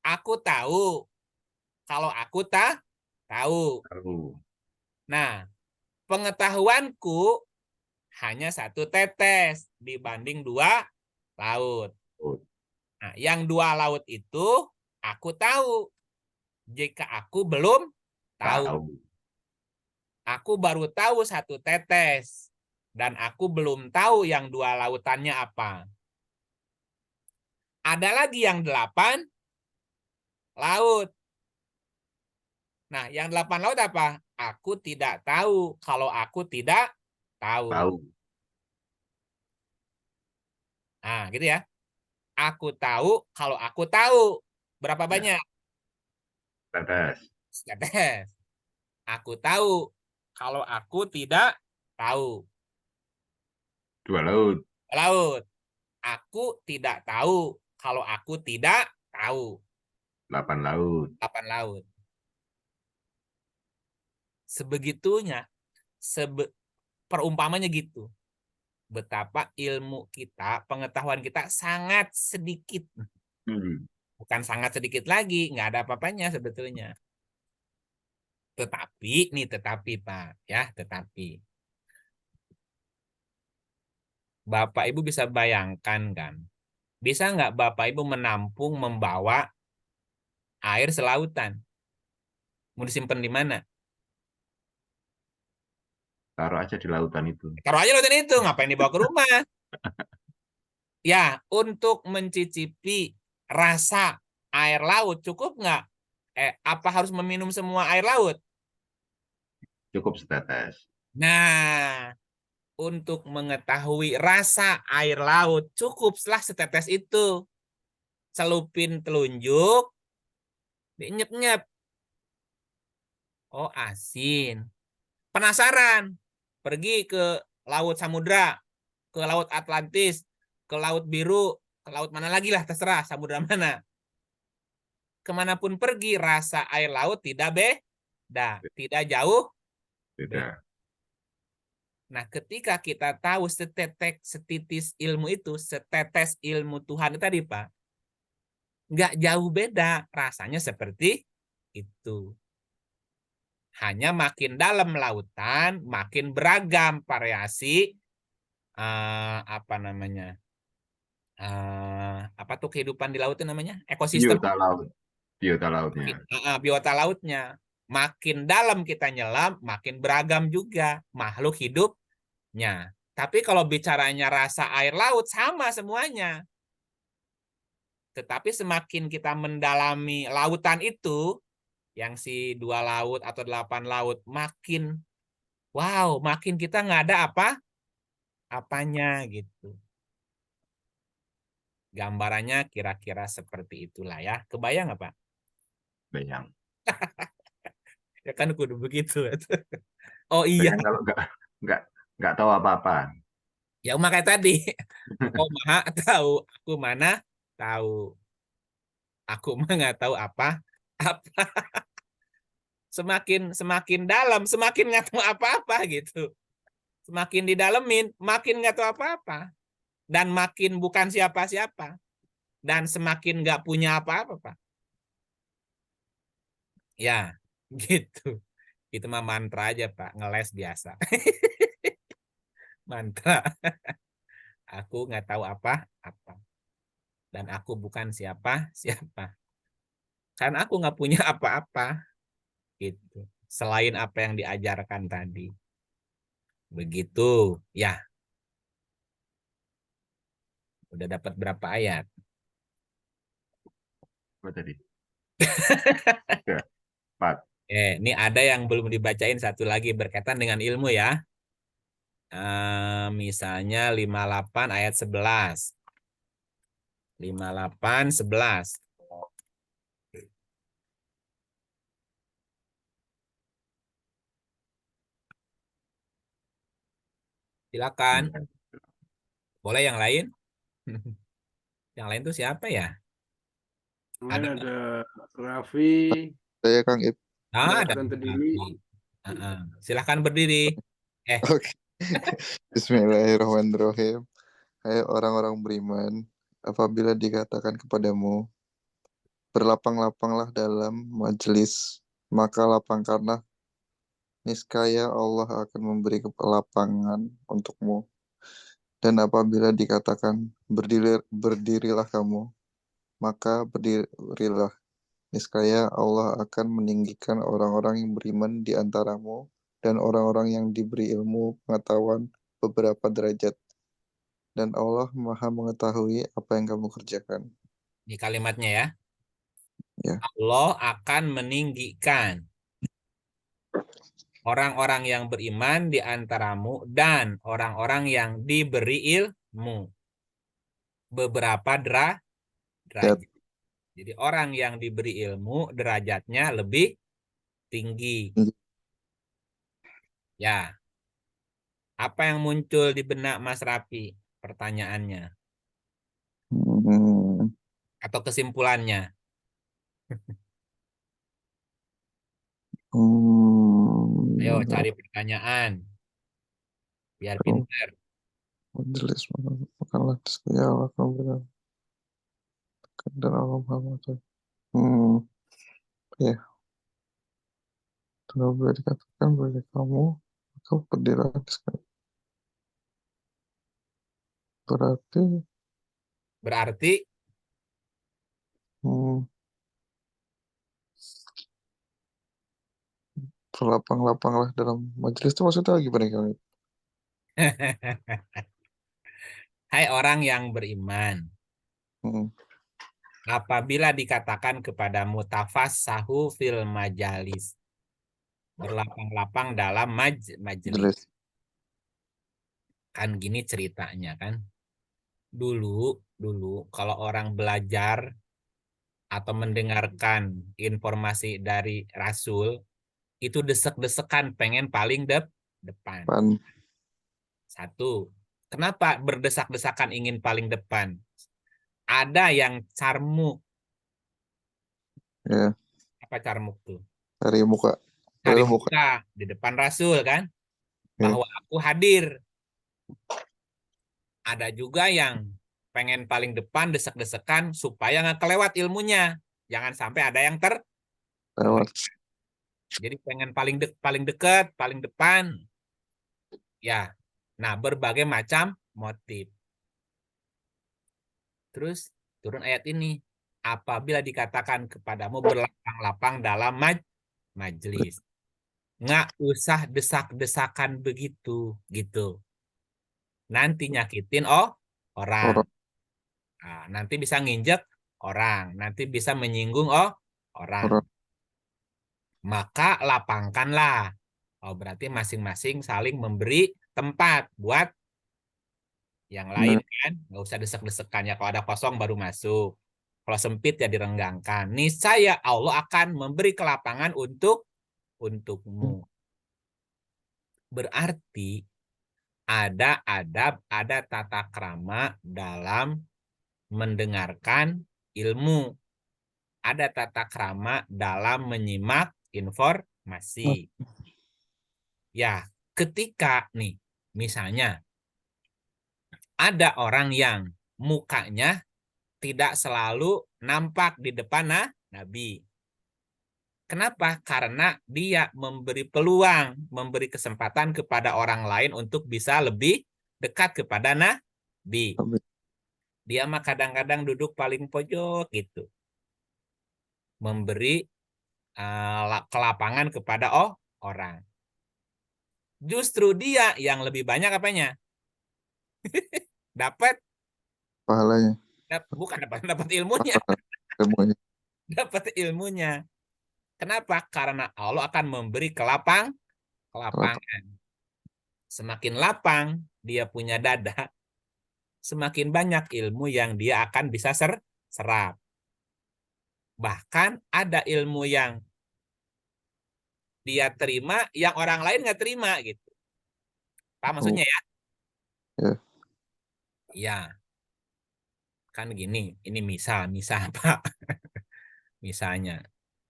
Aku tahu. Kalau aku tahu. Nah, pengetahuanku hanya satu tetes dibanding dua laut. Nah, yang dua laut itu aku tahu. Jika aku belum tahu. Aku baru tahu satu tetes. Dan aku belum tahu yang dua lautannya apa. Ada lagi yang 8 laut. Nah, yang 8 laut apa? Aku tidak tahu kalau aku tidak tahu. Nah, gitu ya. Aku tahu kalau aku tahu. Berapa banyak? Tetes. Aku tahu kalau aku tidak tahu. 2 laut. Aku tidak tahu kalau aku tidak tahu. 8 laut. Sebegitunya, perumpamanya gitu. betapa ilmu kita, pengetahuan kita sangat sedikit. Bukan sangat sedikit lagi, nggak ada apa-apanya sebetulnya. Tetapi Pak, ya, tetapi Bapak Ibu bisa bayangkan kan, bisa nggak Bapak Ibu menampung, membawa air selautan? Mau disimpan di mana? Taruh aja di lautan itu. Taruh aja lautan itu, ngapain dibawa ke rumah? Ya, untuk mencicipi rasa air laut cukup nggak? Apa harus meminum semua air laut? Cukup setetes. Nah, untuk mengetahui rasa air laut cukup setelah setetes itu. Celupin telunjuk, dinyep-nyep. Oh, asin. Penasaran? Pergi ke Laut Samudra, ke Laut Atlantis, ke Laut Biru, ke laut mana lagi lah, terserah samudra mana. Kemanapun pergi, rasa air laut tidak beda, tidak jauh beda. Beda. Nah, ketika kita tahu setitis ilmu itu, setetes ilmu Tuhan tadi, Pak, nggak jauh beda, rasanya seperti itu. Hanya makin dalam lautan, makin beragam variasi apa namanya? Apa tuh kehidupan di laut itu namanya? Ekosistem. Biota laut. Biota lautnya. Biota lautnya. Makin dalam kita nyelam, makin beragam juga makhluk hidupnya. Tapi kalau bicaranya rasa air laut, sama semuanya. Tetapi semakin kita mendalami lautan itu, yang si 2 laut atau 8 laut, makin, wow, makin kita nggak ada apanya gitu. Gambarannya kira-kira seperti itulah ya. Kebayang nggak, Pak? Bayang. Ya kan kudu begitu. Oh iya. Bayang kalau nggak tahu apa-apa. Ya makanya tadi. Kau maha tahu, aku mana tahu. Aku mah nggak tahu apa. Semakin semakin dalam, semakin nggak tahu apa-apa gitu. Semakin didalemin, makin nggak tahu apa-apa. Dan makin bukan siapa-siapa. Dan semakin nggak punya apa-apa, Pak. Ya, gitu. Itu mah mantra aja, Pak. Ngeles biasa. Mantra. Aku nggak tahu apa. Dan aku bukan siapa-siapa. Karena aku nggak punya apa-apa. Gitu. Selain apa yang diajarkan tadi. Begitu. Ya, udah dapat berapa ayat? Apa tadi? 4. Ini ada yang belum dibacain satu lagi berkaitan dengan ilmu ya. Misalnya 58 ayat 11. 58, 11. Silakan. Boleh yang lain? Yang lain tuh siapa ya? Kemudian Ada. ada Raffi, Saya Kang Ip. Ada. Tante Dini. Silakan berdiri. Oke. Bismillahirrahmanirrahim. Hai orang-orang beriman, apabila dikatakan kepadamu, berlapang-lapanglah dalam majelis, maka lapangkanlah. Niscaya Allah akan memberi kelapangan untukmu. Dan apabila dikatakan berdirilah kamu, maka berdirilah. Niscaya Allah akan meninggikan orang-orang yang beriman di antaramu dan orang-orang yang diberi ilmu pengetahuan beberapa derajat. Dan Allah Maha mengetahui apa yang kamu kerjakan. Ini kalimatnya ya. Ya. Allah akan meninggikan orang-orang yang beriman di antaramu dan orang-orang yang diberi ilmu. Beberapa derajat. Jadi orang yang diberi ilmu derajatnya lebih tinggi. Ya. Apa yang muncul di benak Mas Rafi? Pertanyaannya. Atau kesimpulannya? Ayo cari pertanyaan. Biar pintar. majelis, makanlah ya Allah kamu berikan dan Allah Maha Mengetahui. Ya, kalau boleh dikatakan bagi kamu, maka berdirilah sekali. Berarti Hmm, berlapang-lapanglah dalam majelis itu maksudnya gimana kali? hai orang yang beriman, apabila dikatakan kepadamu tafassahu fil majalis, berlapang-lapang dalam majelis. Majelis. Kan gini ceritanya kan. Dulu kalau orang belajar atau mendengarkan informasi dari Rasul, itu desek-desekan pengen paling depan. Satu, kenapa berdesak-desakan ingin paling depan? Ada yang carmuk. Ya, Apa carmuk tuh? cari muka. Cari muka. muka di depan Rasul kan? Ya. Bahwa aku hadir. Ada juga yang pengen paling depan desek-desekan supaya nggak kelewat ilmunya. Jangan sampai ada yang Lewat. Jadi pengen paling dekat, paling depan. Ya. Nah, berbagai macam motif. Terus turun ayat ini. Apabila dikatakan kepadamu berlapang-lapang dalam majelis. Nggak usah desak-desakan begitu. Gitu. Nanti nyakitin orang. Nah, nanti bisa nginjek orang. Nanti bisa menyinggung orang. Maka lapangkanlah. Oh, berarti masing-masing saling memberi tempat buat yang lain kan. Nggak usah desek-desekan ya. Kalau ada kosong baru masuk. Kalau sempit ya direnggangkan. Niscaya Allah akan memberi kelapangan untukmu. Berarti ada adab, ada tata krama dalam mendengarkan ilmu. Ada tata krama dalam menyimak informasi. Ya, ketika nih, misalnya ada orang yang mukanya tidak selalu nampak di depan Nabi. Kenapa? Karena dia memberi peluang, memberi kesempatan kepada orang lain untuk bisa lebih dekat kepada Nabi. Dia mah kadang-kadang duduk paling pojok gitu. Memberi kelapangan kepada orang. Justru dia yang lebih banyak apanya? Dapat pahalanya. Bukan dapat ilmunya. Ilmunya. Dapat ilmunya. Kenapa? Karena Allah akan memberi kelapangan. Semakin lapang dia punya dada, semakin banyak ilmu yang dia akan bisa serap. Bahkan ada ilmu yang dia terima, yang orang lain nggak terima gitu. Paham maksudnya ya? Ya. Ya. Kan gini, ini misal Pak. Misalnya.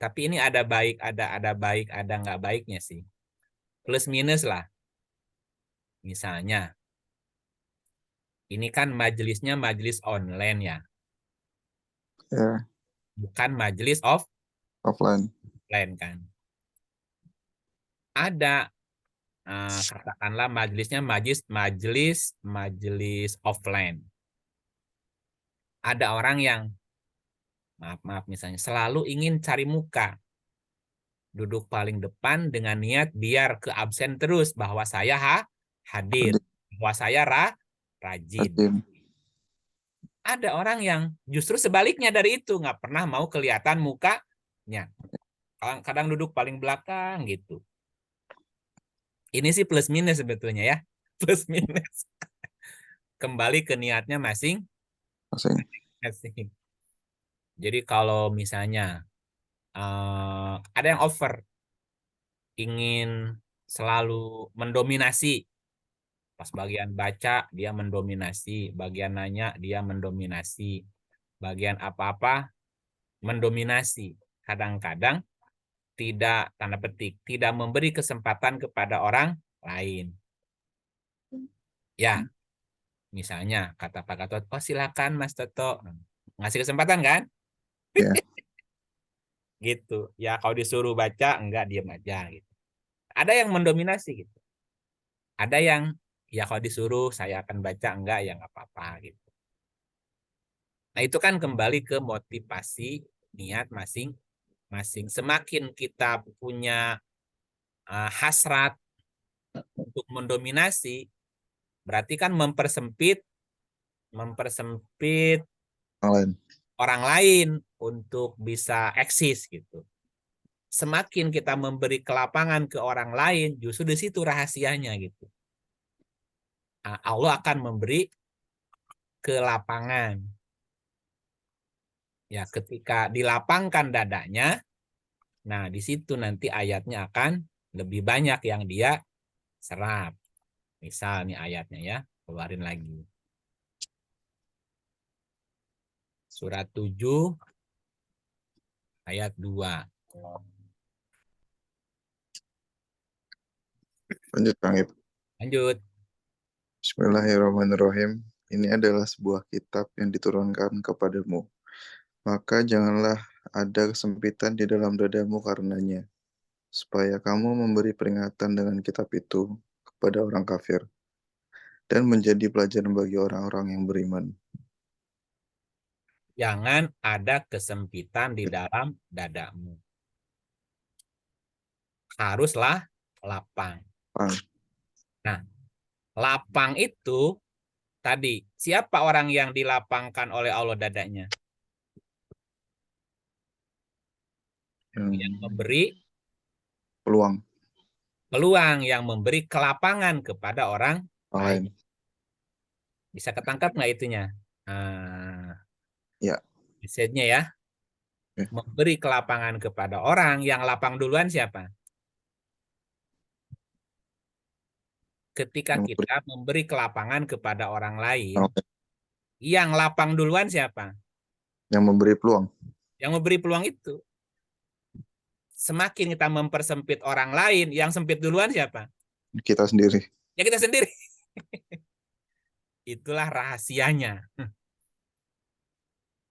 Tapi ini ada baik, ada baik, ada nggak baiknya sih. Plus minus lah. Misalnya, ini kan majelisnya majelis online ya. Ya. Bukan majelis Offline kan. Ada katakanlah majelisnya majelis offline. Ada orang yang maaf misalnya selalu ingin cari muka. Duduk paling depan dengan niat biar ke absen terus bahwa saya hadir, bahwa saya rajin. Ada orang yang justru sebaliknya dari itu, nggak pernah mau kelihatan mukanya. Kadang duduk paling belakang gitu. Ini sih plus minus sebetulnya ya. Plus minus. Kembali ke niatnya masing-masing. Jadi kalau misalnya ada yang over, ingin selalu mendominasi. Pas bagian baca dia mendominasi, bagian nanya dia mendominasi, bagian apa-apa mendominasi. Kadang-kadang tidak, tanda petik, tidak memberi kesempatan kepada orang lain. Ya, Misalnya kata Pak Gatot, oh silakan Mas Toto. Ngasih kesempatan kan? Ya. Gitu. Ya kalau disuruh baca, enggak diam aja gitu. Ada yang mendominasi gitu. Ada yang ya kalau disuruh saya akan baca, enggak ya nggak apa-apa gitu. Nah itu kan kembali ke motivasi niat masing-masing. Semakin kita punya hasrat untuk mendominasi, berarti kan mempersempit Yang lain. orang lain untuk bisa eksis gitu. Semakin kita memberi kelapangan ke orang lain, justru di situ rahasianya gitu. Allah akan memberi kelapangan. Ya, ketika dilapangkan dadanya, nah di situ nanti ayatnya akan lebih banyak yang dia serap. Misal nih ayatnya ya, keluarin lagi. Surat 7 ayat 2. Lanjut, Kang Ip. Lanjut. Bismillahirrahmanirrahim. Ini adalah sebuah kitab yang diturunkan kepadamu. Maka janganlah ada kesempitan di dalam dadamu karenanya, supaya kamu memberi peringatan dengan kitab itu kepada orang kafir, dan menjadi pelajaran bagi orang-orang yang beriman. Jangan ada kesempitan di dalam dadamu. Haruslah lapang. Pang. Nah, lapang itu tadi, siapa orang yang dilapangkan oleh Allah dadanya? Yang memberi Peluang peluang, yang memberi kelapangan kepada orang lain. lain. Bisa ketangkap nggak itunya? Ya. Message-nya ya. Memberi kelapangan kepada orang, yang lapang duluan siapa? Ketika kita memberi kelapangan kepada orang lain, yang lapang duluan siapa? Yang memberi peluang. Yang memberi peluang itu. Semakin kita mempersempit orang lain, yang sempit duluan siapa? Kita sendiri. Ya kita sendiri. Itulah rahasianya.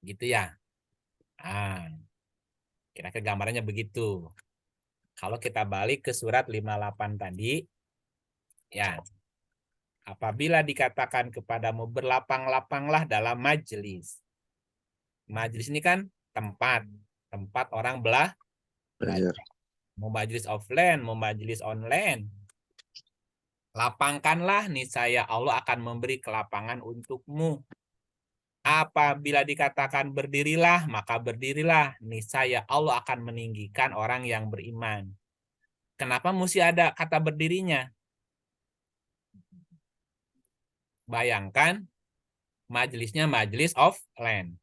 Gitu ya. Kira-kira gambarannya begitu. Kalau kita balik ke surat 58 tadi, ya, apabila dikatakan kepadamu berlapang-lapanglah dalam majelis. Majelis ini kan tempat orang belajar. Mau majelis offline, mau majelis online. Lapangkanlah, niscaya Allah akan memberi kelapangan untukmu. Apabila dikatakan berdirilah, maka berdirilah, niscaya Allah akan meninggikan orang yang beriman. Kenapa mesti ada kata berdirinya? Bayangkan majelisnya majelis offline.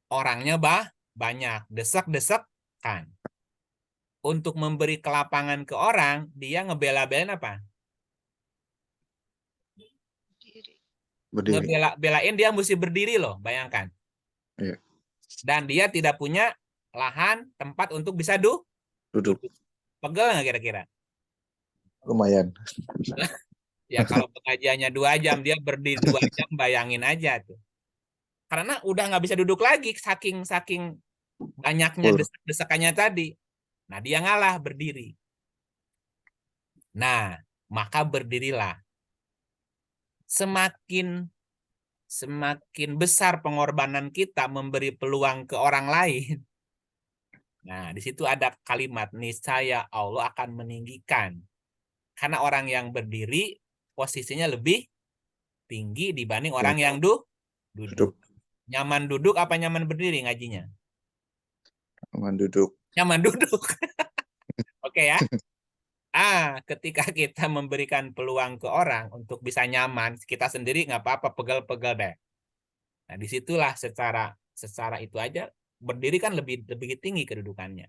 Orangnya banyak, desek-desek kan. Untuk memberi kelapangan ke orang, dia ngebela-belain apa? Ngebela-belain dia mesti berdiri loh, bayangkan. Iya. Dan dia tidak punya lahan, tempat untuk bisa duduk. Pegel nggak kira-kira? Lumayan. Ya kalau pengajiannya 2 jam, dia berdiri 2 jam, bayangin aja tuh. Karena udah nggak bisa duduk lagi, saking banyaknya desakannya tadi. Nah, dia ngalah berdiri. Nah, maka berdirilah. Semakin besar pengorbanan kita memberi peluang ke orang lain. Nah, di situ ada kalimat, niscaya Allah akan meninggikan. Karena orang yang berdiri posisinya lebih tinggi dibanding orang yang duduk. Nyaman duduk apa nyaman berdiri ngajinya? Nyaman duduk. Nyaman duduk. Oke ya. Ketika kita memberikan peluang ke orang untuk bisa nyaman, kita sendiri nggak apa-apa, pegel-pegel deh. Nah, disitulah secara itu aja berdiri kan lebih tinggi kedudukannya.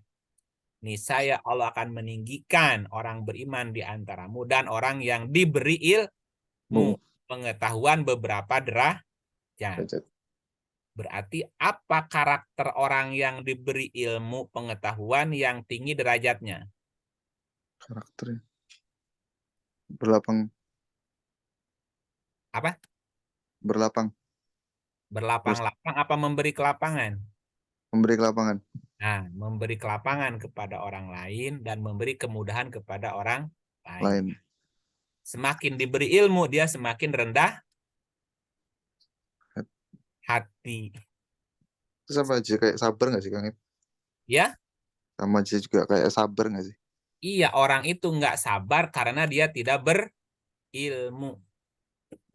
Niscaya Allah akan meninggikan orang beriman di antaramu dan orang yang diberi ilmu, pengetahuan beberapa derajat. Berarti apa karakter orang yang diberi ilmu pengetahuan yang tinggi derajatnya? Karakternya berlapang. Apa? Berlapang. Berlapang-lapang apa memberi kelapangan? Memberi kelapangan. Nah, memberi kelapangan kepada orang lain dan memberi kemudahan kepada orang lain. Lain. Semakin diberi ilmu, dia semakin rendah hati. Itu sama aja kayak sabar nggak sih, Kang? Ya, Sama aja juga kayak sabar nggak sih? iya, orang itu nggak sabar karena dia tidak berilmu.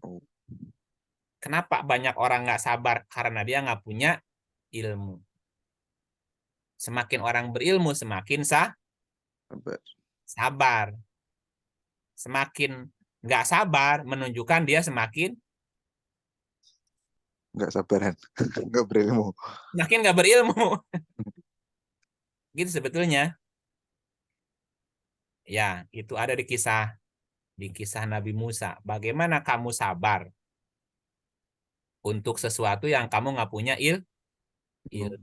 Oh. Kenapa banyak orang nggak sabar? Karena dia nggak punya ilmu. Semakin orang berilmu, semakin Sabar. sabar. Semakin nggak sabar, menunjukkan dia semakin Nggak sabaran. Nggak berilmu. semakin nggak berilmu. Gitu sebetulnya. Ya, itu ada di kisah Nabi Musa. Bagaimana kamu sabar untuk sesuatu yang kamu nggak punya ilmu?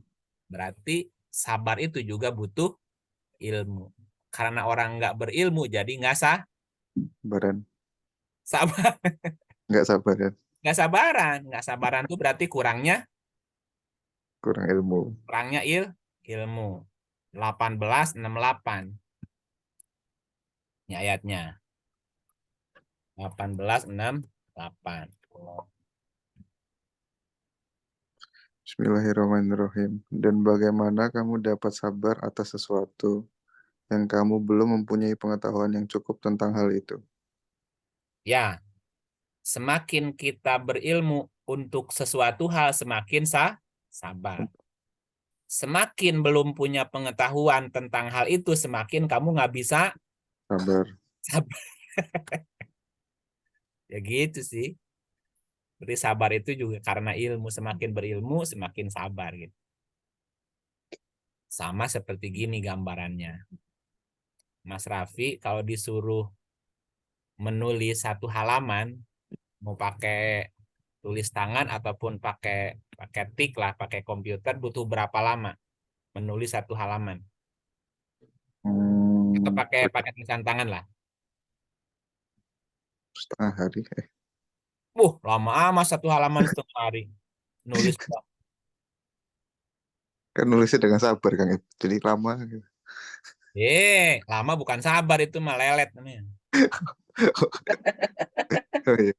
Berarti sabar itu juga butuh ilmu. Karena orang nggak berilmu, jadi nggak Sabaran. sabar. Nggak sabaran. Nggak sabaran. Nggak sabaran itu berarti kurangnya Kurang ilmu. ilmu. 18:68. Ini ayatnya. 18:68. Bismillahirrahmanirrahim. Dan bagaimana kamu dapat sabar atas sesuatu yang kamu belum mempunyai pengetahuan yang cukup tentang hal itu? Ya, semakin kita berilmu untuk sesuatu hal, semakin sabar. Semakin belum punya pengetahuan tentang hal itu, semakin kamu nggak bisa Sabar. sabar. Ya gitu sih. Berarti sabar itu juga karena ilmu. Semakin berilmu, semakin sabar gitu. Sama seperti gini gambarannya. Mas Raffi kalau disuruh menulis satu halaman, mau pakai tulis tangan ataupun pakai tik lah, pakai komputer, butuh berapa lama menulis satu halaman? Atau pakai tulisan tangan lah. Setengah hari. Lama amat satu halaman setengah hari nulis. Kan nulisnya dengan sabar, Kang. Jadi lama. Lama bukan sabar, itu mah lelet namanya. Oh, iya.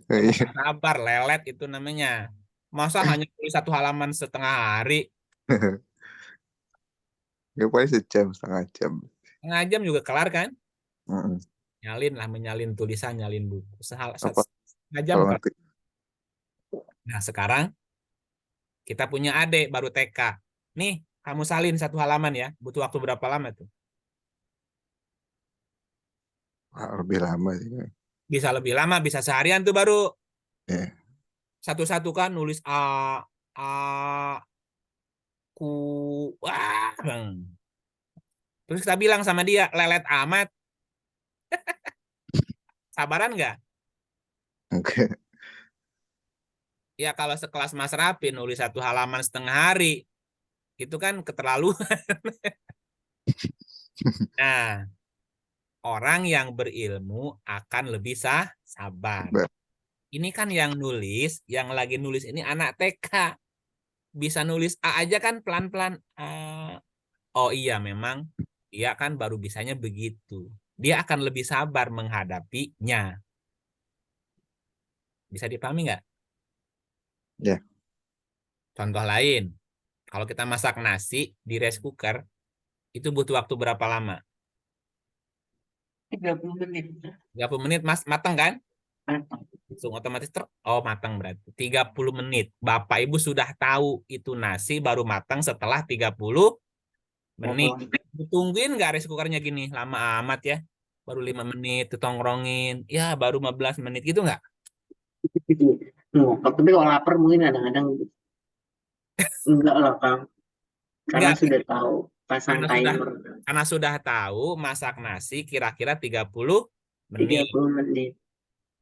Oh, iya. Bukan sabar, lelet itu namanya. Masa hanya tulis satu halaman setengah hari? Nggak paling sejam, setengah jam. Setengah jam juga kelar kan? Mm-mm. Menyalin tulisan, nyalin buku. Apa Setengah jam kalau kelar. ngerti? Nah, sekarang kita punya adik baru TK. Nih, kamu salin satu halaman ya. Butuh waktu berapa lama tuh? Wah, lebih lama sih, Kang. Bisa lebih lama, bisa seharian tuh baru Ya. satu-satu kan nulis A, ku, wah, bang. Terus kita bilang sama dia, lelet amat. Sabaran nggak? Oke. Ya kalau sekelas Mas Rapi nulis satu halaman setengah hari, itu kan keterlaluan. Nah, orang yang berilmu akan lebih sabar. Sabar. Ini kan yang lagi nulis ini anak TK. Bisa nulis A aja kan pelan-pelan. Oh iya memang, dia kan baru bisanya begitu. Dia akan lebih sabar menghadapinya. Bisa dipahami nggak? Ya. Contoh lain, kalau kita masak nasi di rice cooker, itu butuh waktu berapa lama? 30 menit. 30 menit matang kan? Matang. Langsung otomatis matang berarti 30 menit. Bapak Ibu sudah tahu itu nasi baru matang setelah 30 menit. Tungguin nggak rice cookernya gini? Lama amat ya. Baru 5 menit ditongrongin. Ya baru 15 menit gitu nggak? Tapi kalau lapar mungkin kadang-kadang enggak lah, Kang. Karena Nggak, sudah tahu pasang timer. karena sudah tahu masak nasi kira-kira 30 menit. 30 menit.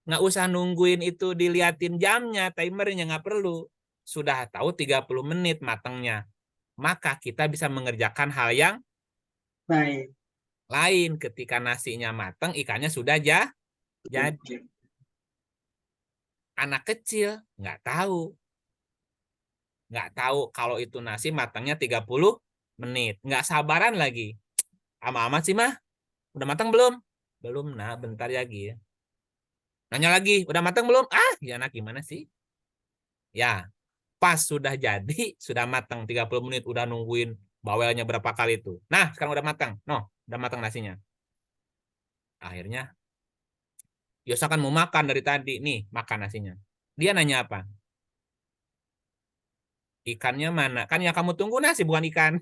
Nggak usah nungguin itu diliatin jamnya, timernya nggak perlu. Sudah tahu 30 menit matangnya. Maka kita bisa mengerjakan hal yang Baik. lain. Ketika nasinya matang, ikannya sudah Jadi anak kecil nggak tahu kalau itu nasi matangnya 30 menit. Nggak sabaran lagi. Amat sih mah, udah matang belum? Belum, nah bentar lagi ya. Nanya lagi, udah matang belum? Ya anak gimana sih? Ya, pas sudah jadi, sudah matang 30 menit, udah nungguin bawelnya berapa kali itu. Nah, sekarang udah matang. No, udah matang nasinya. Akhirnya, Yosa kan mau makan dari tadi. Nih, makan nasinya. Dia nanya apa? Ikannya mana? Kan yang kamu tunggu nasi, bukan ikan.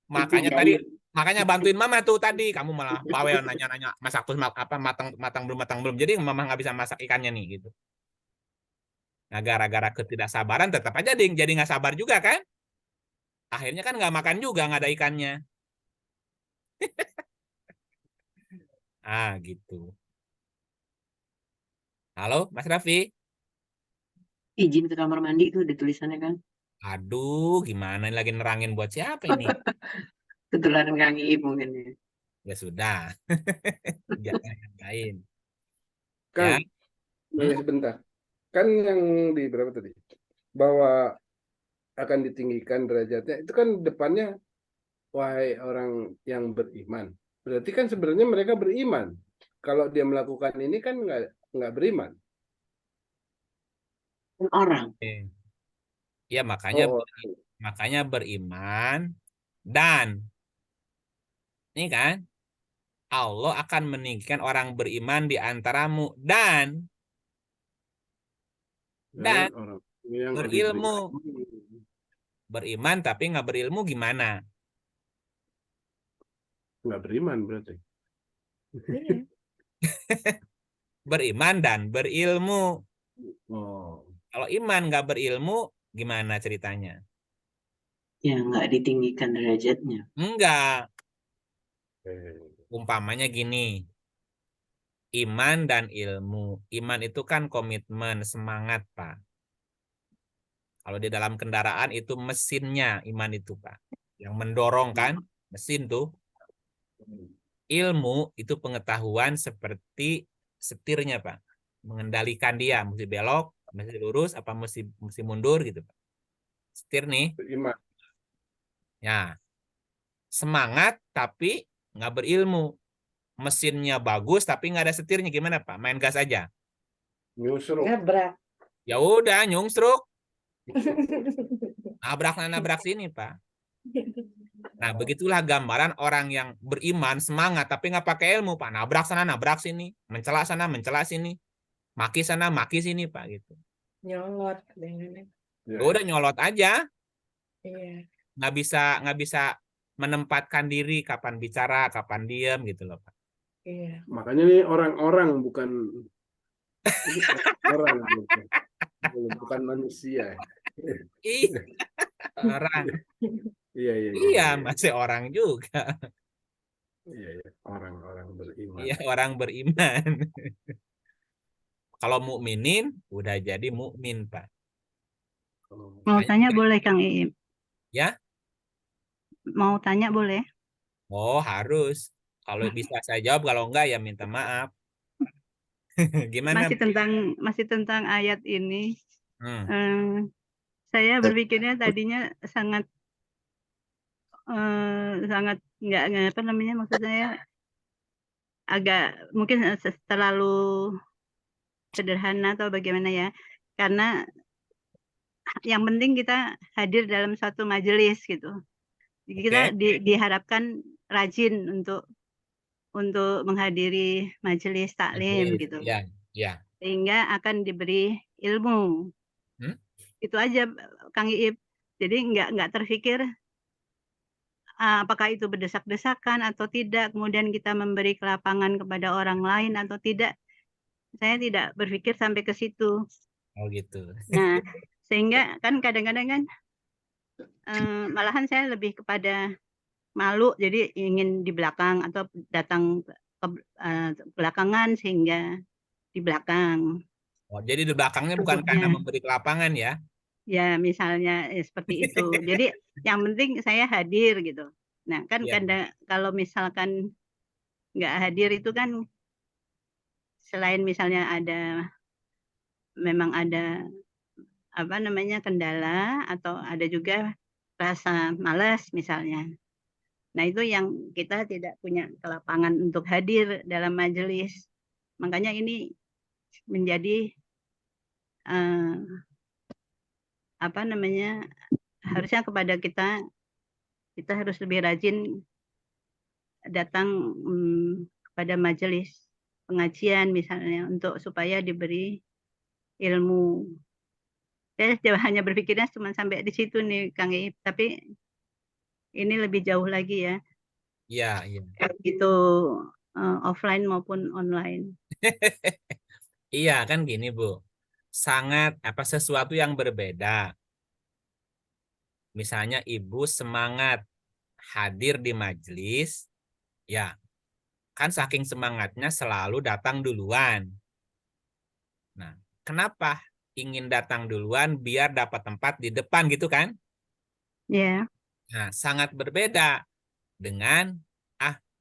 Makanya tadi, makanya bantuin mama tuh tadi. Kamu malah bawel nanya-nanya masak terus apa matang belum. Jadi mama nggak bisa masak ikannya nih gitu. Nah, gara-gara ketidaksabaran tetap aja ding, jadi nggak sabar juga kan? Akhirnya kan nggak makan juga, nggak ada ikannya. Gitu. Halo, Mas Raffi? Izin ke kamar mandi tuh ada tulisannya kan. Aduh, gimana ini lagi nerangin buat siapa ini? Ketularan Kang Iip mungkin ya. Ya sudah, jangan yang lain. Kang, Ya, boleh sebentar. Kan yang di berapa tadi? Bahwa akan ditinggikan derajatnya. Itu kan depannya, wahai orang yang beriman. Berarti kan sebenarnya mereka beriman. Kalau dia melakukan ini kan nggak beriman. Orang. ya Oh, makanya beriman dan ini kan Allah akan meninggikan orang beriman di antaramu dan orang yang berilmu. diberi Beriman tapi nggak berilmu gimana? nggak beriman berarti. Iya. Beriman dan berilmu. Oh, Kalau iman nggak berilmu, gimana ceritanya? Ya nggak ditinggikan derajatnya. Enggak. eh. Umpamanya gini, iman dan ilmu. Iman itu kan komitmen, semangat, Pak. Kalau di dalam kendaraan itu mesinnya iman itu, Pak. Yang mendorong kan, mesin tuh. Ilmu itu pengetahuan seperti setirnya, Pak. Mengendalikan dia, mesti belok, mesti lurus, apa mesti mundur gitu, Pak. Setir nih, Beriman. ya semangat tapi nggak berilmu. Mesinnya bagus tapi nggak ada setirnya, gimana Pak? Main gas aja. Nyusruk. Nabrak. Ya udah nyungsruk, nabrak sini Pak. Nah begitulah gambaran orang yang beriman semangat tapi nggak pakai ilmu Pak. Nabrak sana nabrak sini, mencela sana mencela sini, maki sana maki sini Pak gitu. Nyolot dengan Ya. Udah nyolot aja, iya. nggak bisa menempatkan diri kapan bicara kapan diam gitu loh Pak. Iya. Makanya ini orang-orang bukan orang bukan manusia. Ih, orang. Iya, iya, Iya, masih orang juga. iya, iya. Orang-orang beriman. Iya, orang beriman. Kalau mukminin udah jadi mukmin, Pak. Oh. Mau tanya boleh Kang Iim? Ya? Mau tanya boleh? Oh, harus. Kalau bisa saya jawab, kalau enggak ya minta maaf. Gimana? Masih tentang ayat ini. Hmm. Saya berpikirnya tadinya sangat nggak apa namanya, maksud saya agak mungkin terlalu sederhana atau bagaimana ya, karena yang penting kita hadir dalam suatu majelis gitu. Jadi kita diharapkan rajin untuk menghadiri majelis taklim gitu, Ya, ya. sehingga akan diberi ilmu. Itu aja Kang Iip. Jadi nggak terpikir apakah itu berdesak-desakan atau tidak, kemudian kita memberi kelapangan kepada orang lain atau tidak. Saya tidak berpikir sampai ke situ. Oh gitu. Nah, sehingga kan kadang-kadang kan malahan saya lebih kepada malu, jadi ingin di belakang atau datang ke belakangan sehingga di belakang. Oh, jadi di belakangnya bukan karena memberi kelapangan ya? Ya, misalnya seperti itu. Jadi yang penting saya hadir gitu. Nah, kan Ya. kalau misalkan nggak hadir itu kan selain misalnya memang ada apa namanya kendala atau ada juga rasa malas misalnya. Nah, itu yang kita tidak punya kelapangan untuk hadir dalam majelis. Makanya ini menjadi apa namanya, harusnya kepada kita harus lebih rajin datang kepada majelis pengajian misalnya untuk supaya diberi ilmu. Saya hanya berpikirnya cuma sampai di situ nih Kang Iip, tapi ini lebih jauh lagi ya. Iya, iya. Itu offline maupun online. Iya kan gini Bu, sangat sesuatu yang berbeda. Misalnya ibu semangat hadir di majelis, ya kan saking semangatnya selalu datang duluan. Nah, kenapa ingin datang duluan biar dapat tempat di depan gitu kan? Ya, Nah, sangat berbeda dengan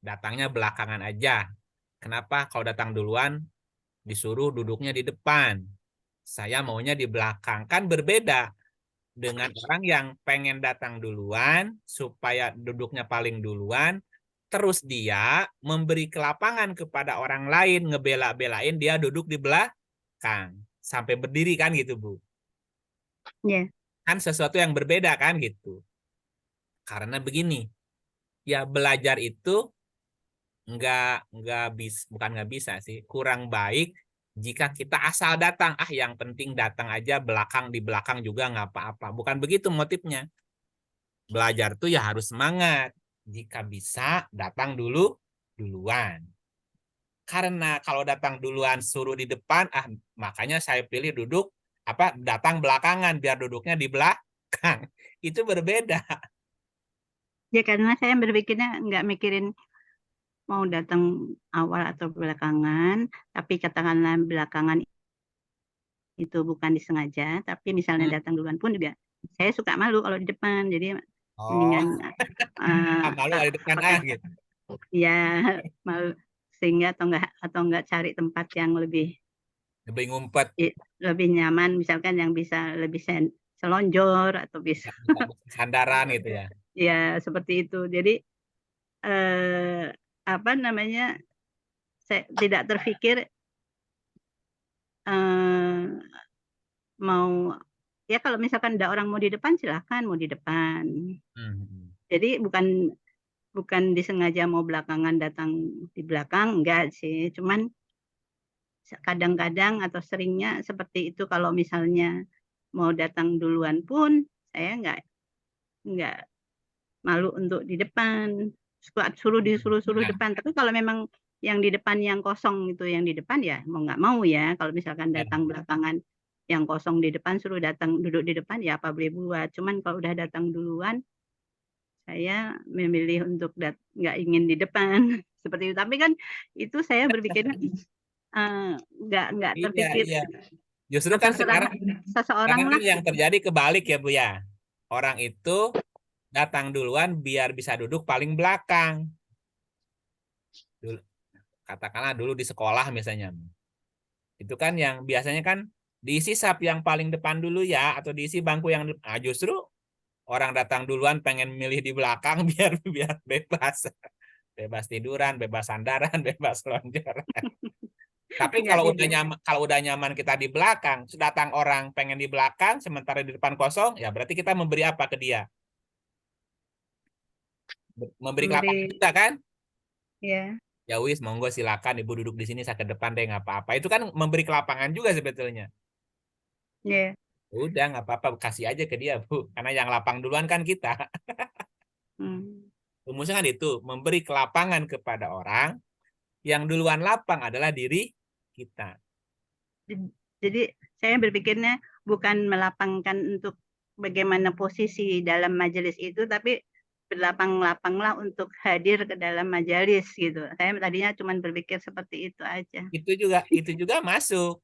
datangnya belakangan aja. Kenapa kalau datang duluan disuruh duduknya di depan? Saya maunya di belakang. Kan berbeda dengan orang yang pengen datang duluan supaya duduknya paling duluan, terus dia memberi kelapangan kepada orang lain, ngebela-belain dia duduk di belakang sampai berdiri kan gitu Bu. ya, Kan sesuatu yang berbeda kan gitu. Karena begini, ya belajar itu bukan nggak bisa sih, kurang baik jika kita asal datang, yang penting datang aja, di belakang juga nggak apa-apa. Bukan begitu motifnya. Belajar tuh ya harus semangat. Jika bisa datang duluan. Karena kalau datang duluan suruh di depan, makanya saya pilih datang belakangan biar duduknya di belakang. Itu berbeda. ya karena saya berpikirnya nggak mikirin mau datang awal atau belakangan, tapi katakanlah belakangan itu bukan disengaja, tapi misalnya datang duluan pun juga saya suka malu kalau di depan, jadi mendingan malu di depan gitu. Ya malu sehingga atau enggak cari tempat yang lebih ngumpet, lebih nyaman, misalkan yang bisa lebih selonjor atau bisa sandaran gitu ya. Ya seperti itu. Jadi apa namanya, saya tidak terpikir mau ya kalau misalkan ada orang mau di depan silahkan mau di depan. Jadi bukan disengaja mau belakangan datang di belakang, enggak sih. Cuman kadang-kadang atau seringnya seperti itu, kalau misalnya mau datang duluan pun saya enggak malu untuk di depan, disuruh depan. Tapi kalau memang yang di depan yang kosong itu yang di depan ya mau nggak mau ya. Kalau misalkan datang belakangan yang kosong di depan suruh datang duduk di depan ya apa boleh buat. Cuman kalau udah datang duluan saya memilih untuk nggak ingin di depan seperti itu. Tapi kan itu saya berpikirnya nggak terpikir. Iya. Justru kan sekarang kan yang terjadi kebalik ya Bu ya. Orang itu datang duluan biar bisa duduk paling belakang. Katakanlah dulu di sekolah misalnya. Itu kan yang biasanya kan diisi sap yang paling depan dulu ya, atau diisi bangku yang justru orang datang duluan pengen milih di belakang biar bebas. Bebas tiduran, bebas sandaran, bebas lonjoran. Tapi kalau udah nyaman kita di belakang, datang orang pengen di belakang sementara di depan kosong, ya berarti kita memberi apa ke dia? Memberi kelapangan kita kan? Iya. Ya wis, monggo silakan ibu duduk di sini, saya ke depan deh, nggak apa-apa. Itu kan memberi kelapangan juga sebetulnya. Iya. Udah nggak apa-apa, kasih aja ke dia Bu, karena yang lapang duluan kan kita. Rumusnya kan itu, memberi kelapangan kepada orang, yang duluan lapang adalah diri kita. Jadi saya berpikirnya bukan melapangkan untuk bagaimana posisi dalam majelis itu, tapi berlapang-lapanglah untuk hadir ke dalam majelis gitu. Saya tadinya cuma berpikir seperti itu aja. Itu juga masuk.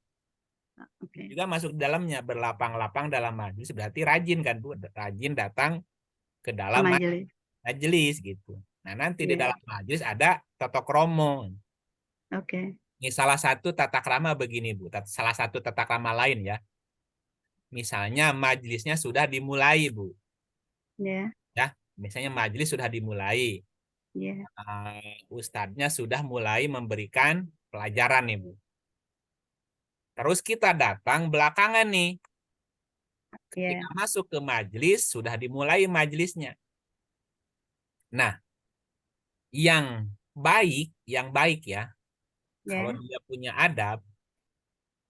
Juga masuk dalamnya, berlapang-lapang dalam majelis berarti rajin kan Bu, rajin datang ke dalam majelis gitu. Nah, nanti di dalam majelis ada tata krama. Oke. Ini salah satu tata krama begini, Bu. Salah satu tata krama lain ya. Misalnya majelisnya sudah dimulai, Bu. Ya, Ya, misalnya majelis sudah dimulai. ya, Ustadznya sudah mulai memberikan pelajaran nih, Bu. Terus kita datang belakangan nih. ya. Ketika masuk ke majelis, sudah dimulai majelisnya. Nah, yang baik ya, kalau Ya, dia punya adab,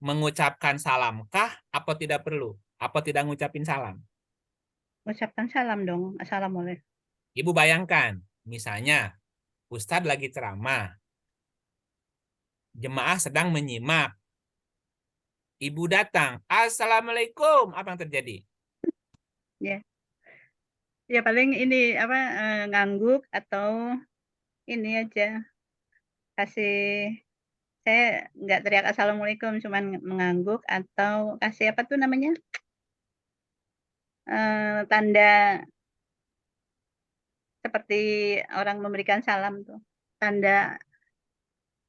mengucapkan salamkah apa tidak perlu? Apa tidak ngucapin salam? ucapkan salam dong. Assalamualaikum. Ibu bayangkan, misalnya Ustadz lagi ceramah, jemaah sedang menyimak, ibu datang, Assalamualaikum, apa yang terjadi? Ya, ya paling ini apa ngangguk atau ini aja kasih saya nggak teriak assalamualaikum, cuman mengangguk atau kasih apa tuh namanya tanda seperti orang memberikan salam tuh, tanda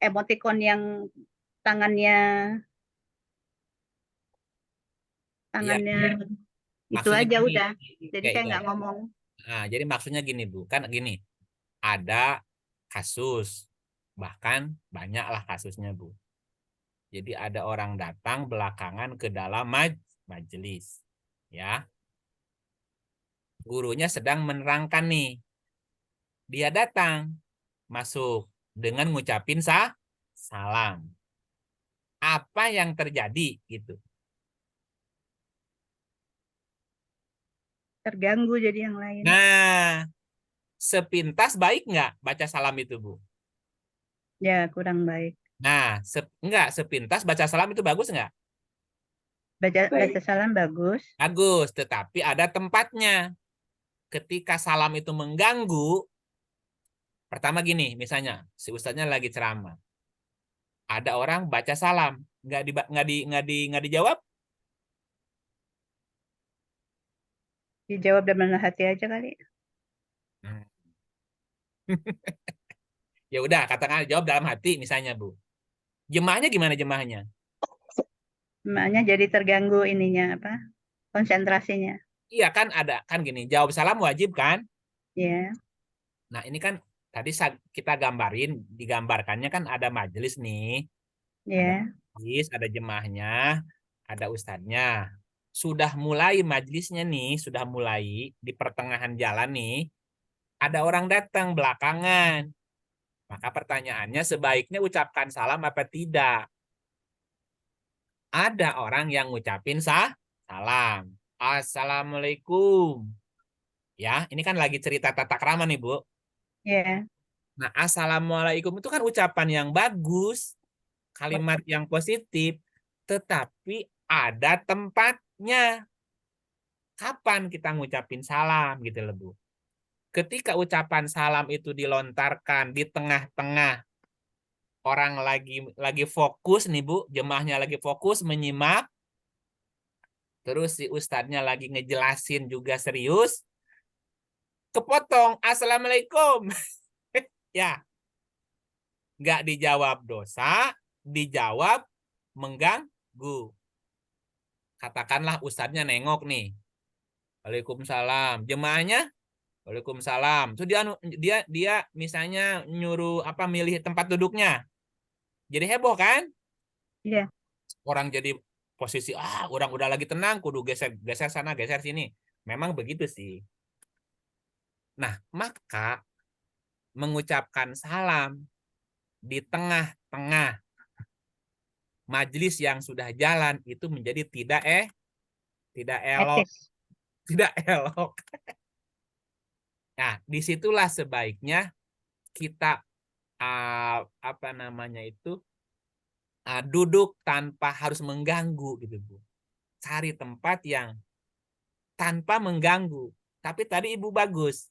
emoticon yang tangannya Iya, itu maksudnya aja gini. udah. Jadi Ya, saya iya. nggak ngomong. Nah, jadi maksudnya gini, Bu. Kan gini, ada kasus, bahkan banyaklah kasusnya, Bu. Jadi ada orang datang belakangan ke dalam majelis. Ya, gurunya sedang menerangkan nih. Dia datang, masuk dengan ngucapin salam. Apa yang terjadi gitu? Terganggu jadi yang lain. Nah, sepintas baik nggak baca salam itu, Bu? Ya kurang baik. Nah, enggak, sepintas baca salam itu bagus nggak? Baca salam bagus. Bagus, tetapi ada tempatnya. Ketika salam itu mengganggu, pertama gini, misalnya si ustadznya lagi ceramah, ada orang baca salam, nggak dijawab, Dijawab dengan hati aja kali. Hmm. Ya udah, katakan jawab dalam hati, misalnya Bu. Jemaahnya gimana jemaahnya? Makanya jadi terganggu ininya apa? Konsentrasinya. Iya kan ada kan gini, jawab salam wajib kan? Ya, Nah ini kan tadi kita digambarkannya kan ada majelis nih, ada ya, majelis, ada jemaahnya, ada ustadznya. Sudah mulai majelisnya nih, sudah mulai di pertengahan jalan nih, ada orang datang belakangan. Maka pertanyaannya sebaiknya ucapkan salam apa tidak? Ada orang yang ngucapin salam. Assalamualaikum. Ya, ini kan lagi cerita tata krama nih, Bu. ya, Nah, assalamualaikum itu kan ucapan yang bagus, kalimat yang positif, tetapi ada tempatnya. Kapan kita ngucapin salam gitu loh, Bu. Ketika ucapan salam itu dilontarkan di tengah-tengah orang lagi fokus nih, Bu, jemaahnya lagi fokus menyimak, terus si ustadznya lagi ngejelasin juga serius, kepotong assalamualaikum. Ya, nggak dijawab dosa, dijawab mengganggu. Katakanlah ustadznya nengok nih, Waalaikumsalam. Jemaahnya, Waalaikumsalam. Terus dia misalnya nyuruh apa milih tempat duduknya. Jadi heboh kan? ya, Orang jadi posisi orang udah lagi tenang, kudu geser sana, geser sini. Memang begitu sih. Nah, maka mengucapkan salam di tengah-tengah majelis yang sudah jalan itu menjadi tidak elok, etis. tidak elok. Nah, disitulah sebaiknya kita apa namanya itu duduk tanpa harus mengganggu gitu, Bu. Cari tempat yang tanpa mengganggu. Tapi tadi Ibu bagus.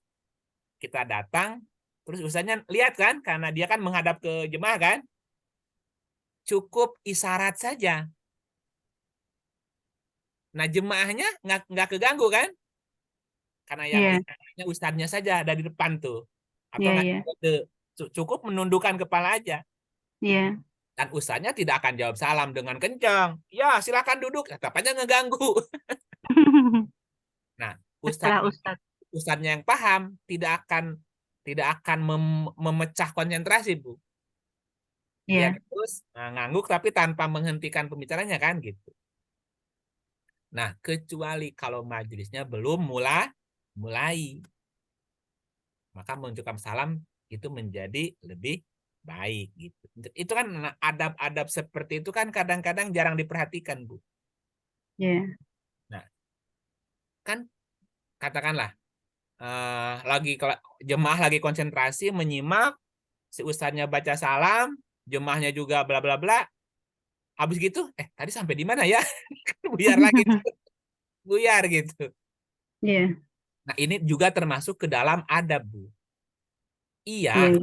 Kita datang, terus usahanya lihat kan, karena dia kan menghadap ke jemaah kan, cukup isyarat saja. Nah jemaahnya nggak keganggu kan, karena yang Iya, isyaratnya ustadznya saja ada di depan tuh, atau iya, nggak iya, cukup menundukkan kepala aja. iya. Dan ustadznya tidak akan jawab salam dengan kencang. Ya, silakan duduk. Tetap aja ngeganggu. Nah, Setelah Ustadz. ustadznya yang paham tidak akan memecah konsentrasi, Bu. Dia Iya. terus ngangguk tapi tanpa menghentikan pembicaranya kan gitu. Nah, kecuali kalau majelisnya belum mulai. Maka mengucapkan salam itu menjadi lebih baik gitu. Itu kan adab-adab seperti itu kan kadang-kadang jarang diperhatikan, Bu. Iya. Nah, kan katakanlah jemaah lagi konsentrasi menyimak, si ustadznya baca salam, jemaahnya juga bla bla bla. Habis gitu, tadi sampai di mana ya? Buyar lagi, buyar gitu. Iya. Nah, ini juga termasuk ke dalam adab, Bu. Iya.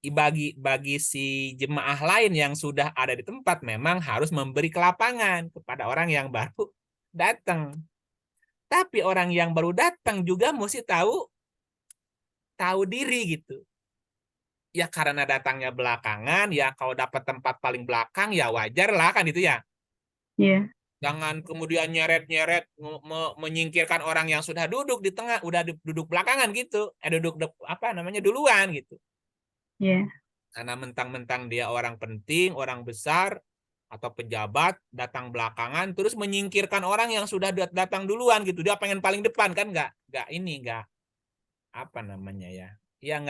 Iya, bagi si jemaah lain yang sudah ada di tempat memang harus memberi kelapangan kepada orang yang baru datang. Tapi orang yang baru datang juga mesti tahu diri gitu. Ya karena datangnya belakangan, ya kalau dapat tempat paling belakang ya wajar lah kan itu ya. Iya. Jangan kemudian nyeret-nyeret menyingkirkan orang yang sudah duduk di tengah, udah duduk belakangan gitu. Duluan gitu. Iya. Karena mentang-mentang dia orang penting, orang besar, atau pejabat datang belakangan, terus menyingkirkan orang yang sudah datang duluan gitu. Dia pengen paling depan kan nggak nggak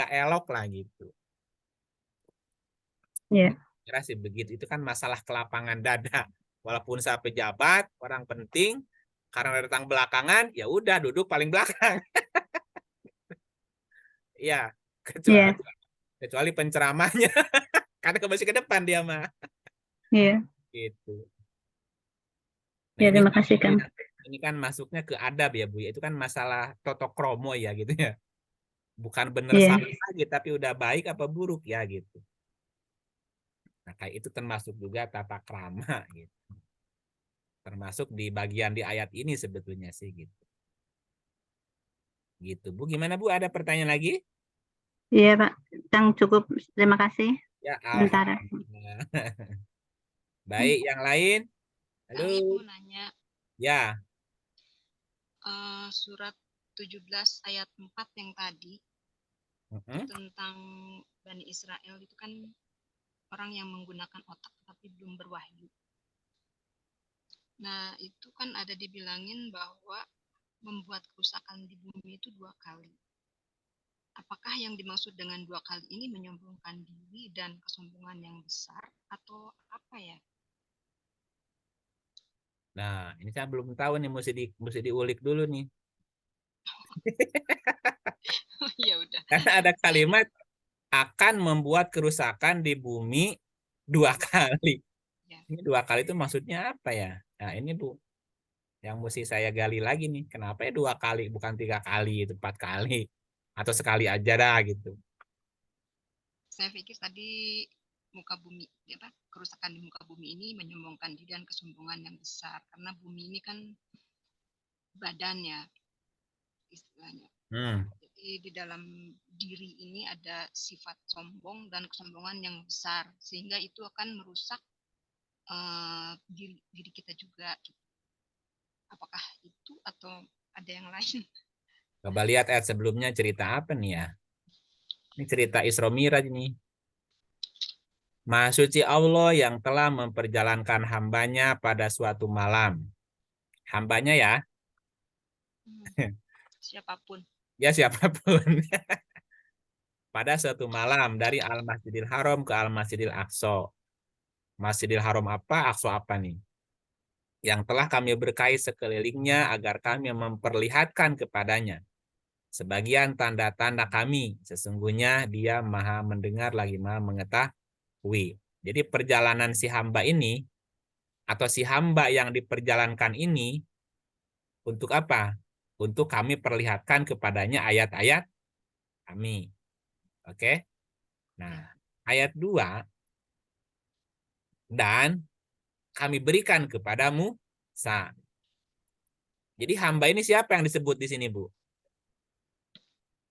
elok lah gitu. Iya. Kira sih begitu. Itu kan masalah kelapangan dada. Walaupun saya pejabat, orang penting, karena datang belakangan, ya udah duduk paling belakang. Iya, kecuali penceramahnya. Karena masih ke depan dia mah. Iya. Gitu. Nah, Ya, terima kasih Kang. Ini kan masuknya ke adab ya Bu. Itu kan masalah totokromo ya gitu ya. Bukan benar Iya. salah lagi, tapi udah baik apa buruk ya gitu. Nah, kayak itu termasuk juga tata krama gitu. Termasuk di bagian di ayat ini sebetulnya sih gitu. Gitu Bu, gimana Bu? Ada pertanyaan lagi? Iya Pak, Kang cukup. Terima kasih. Ya, Sebentar. alhamdulillah. Baik, yang lain? Halo. Kami mau nanya, Ya, surat 17 ayat 4 yang tadi tentang Bani Israel itu kan orang yang menggunakan otak tapi belum berwahyu. Nah, itu kan ada dibilangin bahwa membuat kerusakan di bumi itu 2 kali. Apakah yang dimaksud dengan 2 kali ini menyombongkan diri dan kesombongan yang besar atau apa ya? nah ini saya belum tahu nih, mesti diulik dulu nih. Ya udah. Karena ada kalimat akan membuat kerusakan di bumi 2 kali. Ya. Ini 2 kali itu maksudnya apa ya? Nah ini Bu, yang mesti saya gali lagi nih. Kenapa ya 2 kali, bukan 3 kali, 4 kali. Atau sekali aja dah gitu. Saya pikir tadi muka bumi, kerusakan di muka bumi ini menyombongkan diri dan kesombongan yang besar. Karena bumi ini kan badan ya, istilahnya. Jadi di dalam diri ini ada sifat sombong dan kesombongan yang besar, sehingga itu akan merusak diri kita juga. Apakah itu atau ada yang lain? Coba lihat ayat sebelumnya, cerita apa nih ya? Ini cerita Isra Miraj nih. Maha suci Allah yang telah memperjalankan hambanya pada suatu malam. Hambanya ya? Siapapun. Ya siapapun. Pada suatu malam dari Al-Masjidil Haram ke Al-Masjidil Aqsa. Masjidil Haram apa? Aqsa apa nih? Yang telah kami berkahi sekelilingnya agar kami memperlihatkan kepadanya sebagian tanda-tanda kami. Sesungguhnya dia maha mendengar lagi maha mengetahui. Jadi perjalanan si hamba ini atau si hamba yang diperjalankan ini untuk apa? Untuk kami perlihatkan kepadanya ayat-ayat kami. Oke? Nah, ayat 2, dan kami berikan kepadamu Musa. Jadi hamba ini siapa yang disebut di sini, Bu?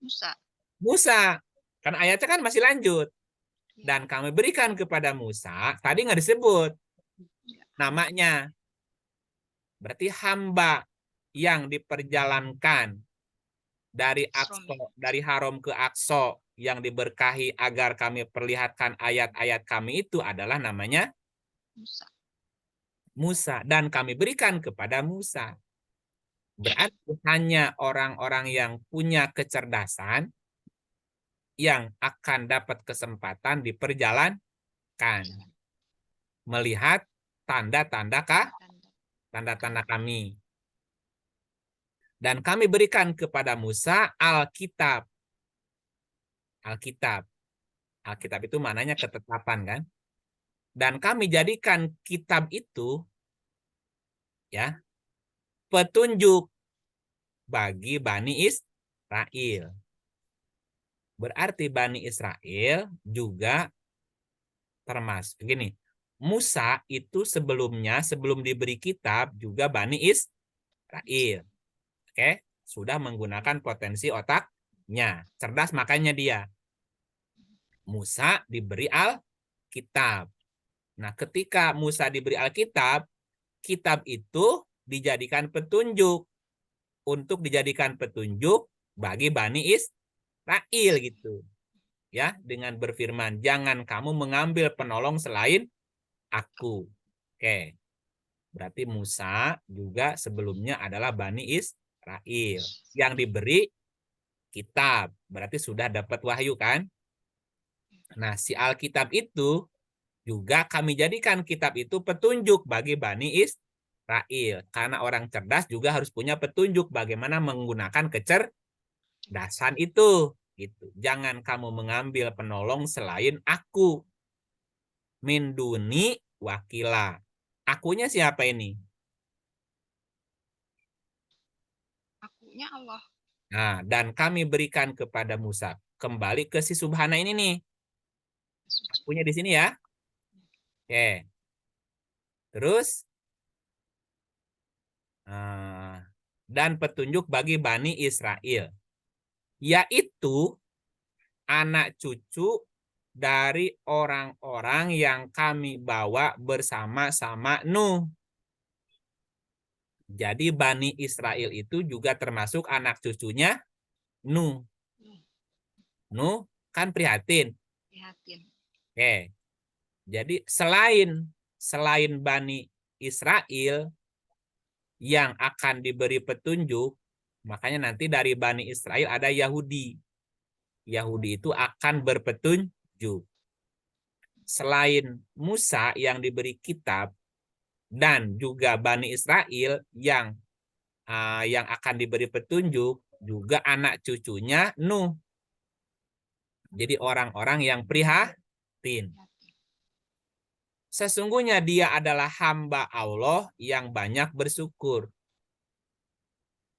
Musa. Musa. Kan ayatnya kan masih lanjut. Dan kami berikan kepada Musa, tadi nggak disebut namanya. Berarti hamba yang diperjalankan dari dari Haram ke Aqsa yang diberkahi agar kami perlihatkan ayat-ayat kami itu adalah namanya Musa. Dan kami berikan kepada Musa. Berarti hanya orang-orang yang punya kecerdasan yang akan dapat kesempatan diperjalankan. Melihat tanda-tanda kami. Dan kami berikan kepada Musa Alkitab. Alkitab itu maknanya ketetapan kan? Dan kami jadikan kitab itu ya petunjuk bagi Bani Israel. Berarti Bani Israel juga termasuk gini. Musa itu sebelum diberi kitab juga Bani Israel. Oke, sudah menggunakan potensi otaknya. Cerdas makanya dia. Musa diberi Alkitab. Nah, ketika Musa diberi Alkitab, kitab itu dijadikan petunjuk bagi Bani Israel gitu. Ya, dengan berfirman, jangan kamu mengambil penolong selain aku. Oke. Berarti Musa juga sebelumnya adalah Bani Israel yang diberi kitab. Berarti sudah dapat wahyu kan? Nah, si Alkitab itu juga kami jadikan kitab itu petunjuk bagi Bani Israel. Karena orang cerdas juga harus punya petunjuk bagaimana menggunakan kecerdasan itu. Gitu. Jangan kamu mengambil penolong selain aku. Min duni wakila. Akunya siapa ini? Akunya Allah. Nah, dan kami berikan kepada Musa. Kembali ke si Subhana ini nih. Akunya di sini ya. Oke. Terus. Dan petunjuk bagi Bani Israel. Yaitu anak cucu dari orang-orang yang kami bawa bersama-sama Nuh. Jadi Bani Israel itu juga termasuk anak cucunya Nuh. Nuh kan prihatin. Oke. Jadi selain Bani Israel yang akan diberi petunjuk, makanya nanti dari Bani Israel ada Yahudi. Yahudi itu akan berpetunjuk. Selain Musa yang diberi kitab dan juga Bani Israel yang akan diberi petunjuk, juga anak cucunya Nuh. Jadi orang-orang yang prihatin. Sesungguhnya dia adalah hamba Allah yang banyak bersyukur.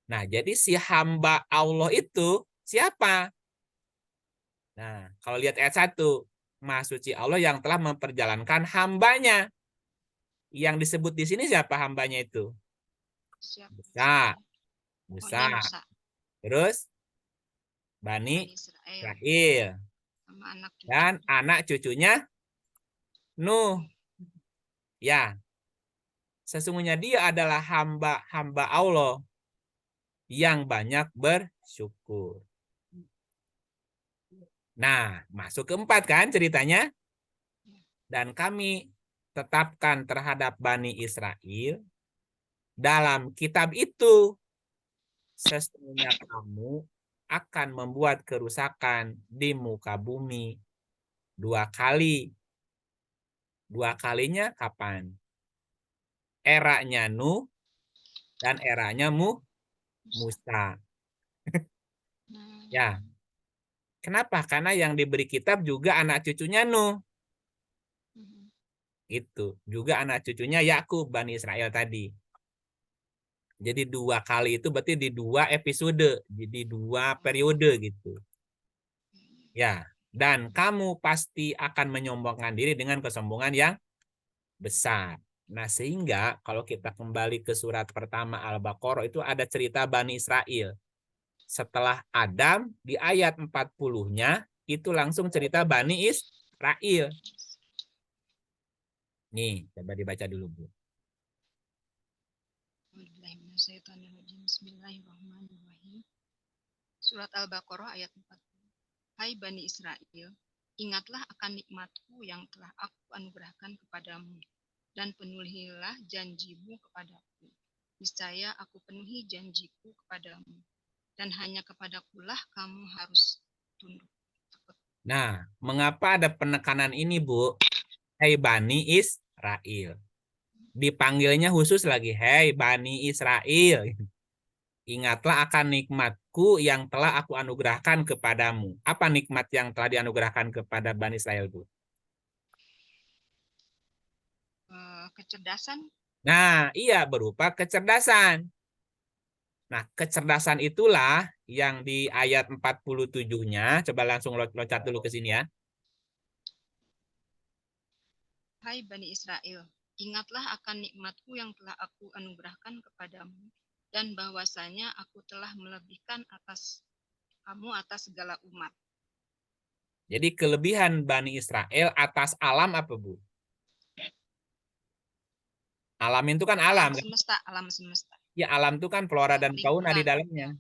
Nah, jadi si hamba Allah itu siapa? Nah, kalau lihat ayat 1, Maha Suci Allah yang telah memperjalankan hambanya. Yang disebut di sini siapa hambanya itu? Musa. Terus Bani Israel. Dan anak cucunya Nuh. Ya. Sesungguhnya dia adalah hamba Allah yang banyak bersyukur. Nah, masuk ke 4 kan ceritanya. Dan kami tetapkan terhadap Bani Israel dalam kitab itu, sesungguhnya kamu akan membuat kerusakan di muka bumi 2 kali. 2 kalinya kapan? Eranya Nuh dan eranya Musa. Ya. Kenapa? Karena yang diberi kitab juga anak cucunya Nuh. Itu. Juga anak cucunya Yakub, Bani Israel tadi. Jadi 2 kali itu berarti di 2 episode. Jadi 2 periode gitu. Ya. Dan kamu pasti akan menyombongkan diri dengan kesombongan yang besar. Nah, sehingga kalau kita kembali ke surat pertama Al-Baqarah itu ada cerita Bani Israel. Setelah Adam di ayat 40-nya itu langsung cerita Bani Israil. Nih, coba dibaca dulu, Bu. Bismillahirrahmanirrahim. Surat Al-Baqarah ayat 40. Hai Bani Israel, ingatlah akan nikmatku yang telah aku anugerahkan kepadamu, dan penuhilah janjimu kepadaku. Niscaya aku penuhi janjiku kepadamu, dan hanya kepadakulah kamu harus tunduk. Nah, mengapa ada penekanan ini, Bu? Hai Bani Israel. Dipanggilnya khusus lagi, hai Bani Israel. Ingatlah akan nikmatku yang telah aku anugerahkan kepadamu. Apa nikmat yang telah dianugerahkan kepada Bani Israel, Bu? Kecerdasan. Nah, iya berupa kecerdasan. Nah, kecerdasan itulah yang di ayat 47-nya, coba langsung loncat dulu ke sini ya. Hai Bani Israel, ingatlah akan nikmatku yang telah aku anugerahkan kepadamu, dan bahwasanya aku telah melebihkan atas kamu atas segala umat. Jadi kelebihan Bani Israel atas alam apa, Bu? Alam itu kan alam. Alam semesta. Ya, alam itu kan flora dan fauna di dalamnya.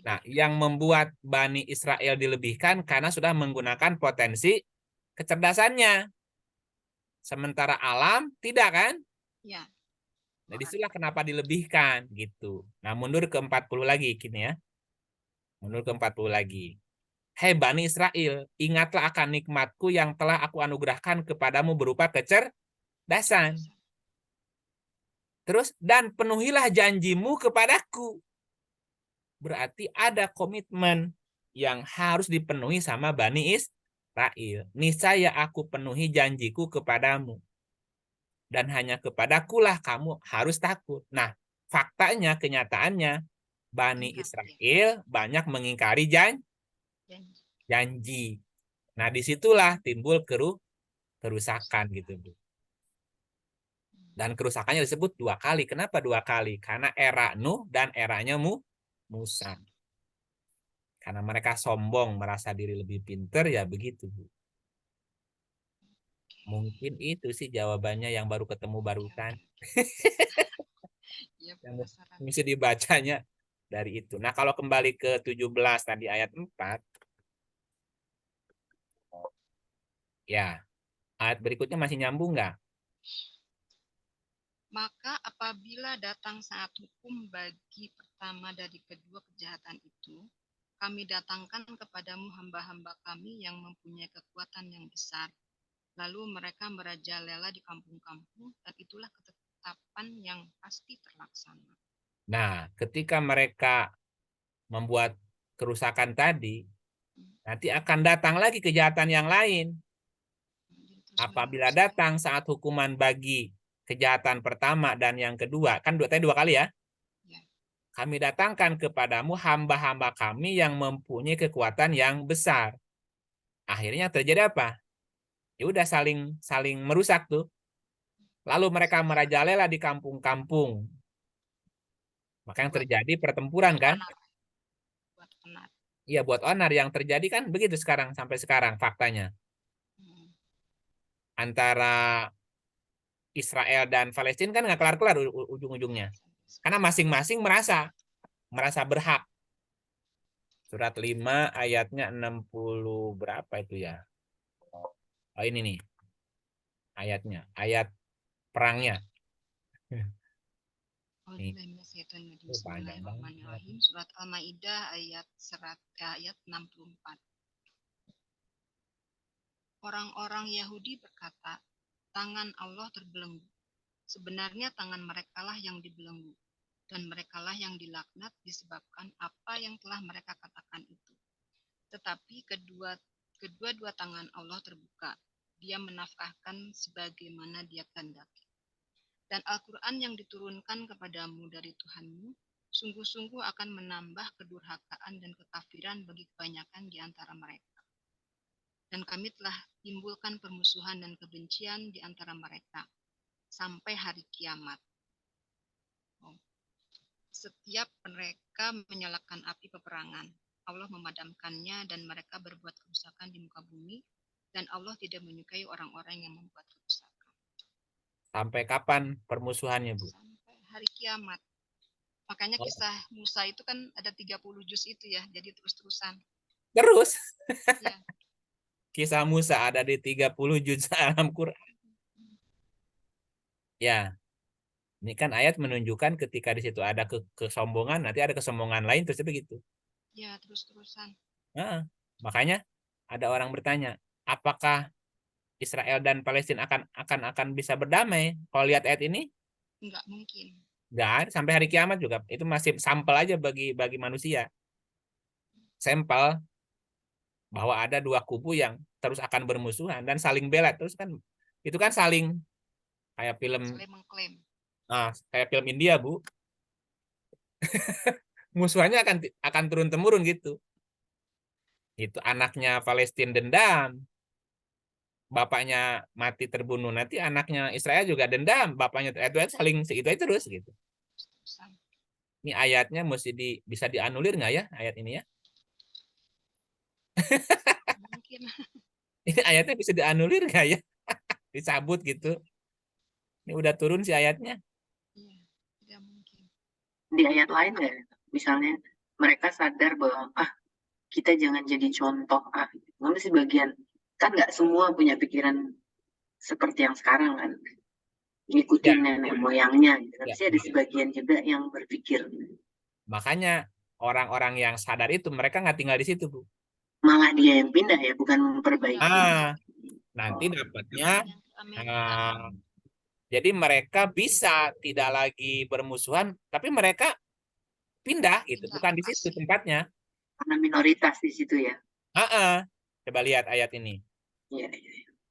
Nah, yang membuat Bani Israel dilebihkan karena sudah menggunakan potensi kecerdasannya. Sementara alam tidak kan? Ya. Nah, disitulah kenapa dilebihkan gitu. Nah, mundur ke 40 lagi gini ya. Mundur ke 40 lagi. Hai Bani Israel, ingatlah akan nikmatku yang telah aku anugerahkan kepadamu berupa kecerdasan. Terus, dan penuhilah janjimu kepadaku. Berarti ada komitmen yang harus dipenuhi sama Bani Israel. Niscaya aku penuhi janjiku kepadamu. Dan hanya kepadakulah kamu harus takut. Nah, faktanya, kenyataannya, Bani Israel banyak mengingkari janji. Nah, disitulah timbul kerusakan gitu, Bu. Dan kerusakannya disebut 2 kali. Kenapa 2 kali? Karena era Nuh dan eranya Musa. Karena mereka sombong, merasa diri lebih pinter, ya begitu, Bu. Mungkin itu sih jawabannya yang baru ketemu barusan. Yang mesti dibacanya dari itu. Nah, kalau kembali ke 17 tadi ayat 4, ya, ayat berikutnya masih nyambung nggak? Maka apabila datang saat hukum bagi pertama dari kedua kejahatan itu, kami datangkan kepadamu hamba-hamba kami yang mempunyai kekuatan yang besar. Lalu mereka merajalela di kampung-kampung, dan itulah ketetapan yang pasti terlaksana. Nah, ketika mereka membuat kerusakan tadi, nanti akan datang lagi kejahatan yang lain. Apabila datang saat hukuman bagi kejahatan pertama dan yang kedua, kan tadi 2 kali ya? Kami datangkan kepadamu hamba-hamba kami yang mempunyai kekuatan yang besar. Akhirnya terjadi apa? Ya udah saling merusak tuh. Lalu mereka merajalela di kampung-kampung. Maka yang terjadi pertempuran kan? Iya, buat onar. Yang terjadi kan begitu sekarang sampai sekarang faktanya. Antara Israel dan Palestina kan nggak kelar-kelar ujung-ujungnya. Karena masing-masing merasa berhak. Surat 5 ayatnya 60 berapa itu ya? Oh ini nih. Ayatnya, ayat perangnya. Bismillahirrahmanirrahim. Surat Al-Maidah ayat 64. Orang-orang Yahudi berkata, tangan Allah terbelenggu. Sebenarnya tangan merekalah yang dibelenggu, dan merekalah yang dilaknat disebabkan apa yang telah mereka katakan itu. Tetapi kedua-dua tangan Allah terbuka. Dia menafkahkan sebagaimana dia kehendaki. Dan Al-Quran yang diturunkan kepadamu dari Tuhanmu, sungguh-sungguh akan menambah kedurhakaan dan kekafiran bagi kebanyakan di antara mereka. Dan kami telah timbulkan permusuhan dan kebencian di antara mereka sampai hari kiamat. Setiap mereka menyalakan api peperangan, Allah memadamkannya dan mereka berbuat kerusakan di muka bumi, dan Allah tidak menyukai orang-orang yang membuat kerusakan. Sampai kapan permusuhannya, Bu? Sampai hari kiamat. Makanya kisah Musa itu kan ada 30 juz itu ya, jadi terus-terusan. Terus Ya, kisah Musa ada di 30 juz dalam Quran. Ya, ini kan ayat menunjukkan ketika di situ ada kesombongan, nanti ada kesombongan lain terus begitu. ya terus-terusan. Nah, makanya ada orang bertanya, apakah Israel dan Palestina akan bisa berdamai? Kalau lihat ayat ini, Enggak mungkin. nggak ada, sampai hari kiamat juga. Itu masih sampel aja bagi manusia. Sampel bahwa ada dua kubu yang terus akan bermusuhan dan saling bela terus kan. Itu kan saling kayak film Saling mengklaim. kayak film India, Bu. Musuhannya akan turun temurun gitu. Itu anaknya Palestina dendam, bapaknya mati terbunuh, nanti anaknya Israel juga dendam, bapaknya itu saling itu terus gitu. Terus-terusan. Ini ayatnya mesti bisa dianulir nggak ya ayat ini ya? Mungkin. Ini ayatnya bisa dianulir nggak ya? Dicabut gitu. Ini udah turun si ayatnya. Iya, tidak mungkin. Di ayat lain nggak? Misalnya mereka sadar bahwa kita jangan jadi contoh. Namun sebagian kan nggak semua punya pikiran seperti yang sekarang kan, ngikutin Ya. nenek moyangnya. Gitu. Tapi Ya. ada sebagian juga yang berpikir. Makanya orang-orang yang sadar itu mereka nggak tinggal di situ, Bu. Malah dia yang pindah ya, bukan memperbaiki. Nanti dapatnya Yang ke Amerika. jadi mereka bisa tidak lagi bermusuhan, tapi mereka pindah gitu, Pindah bukan di situ lokasi. tempatnya. Karena minoritas di situ ya. Coba lihat ayat ini. Iya.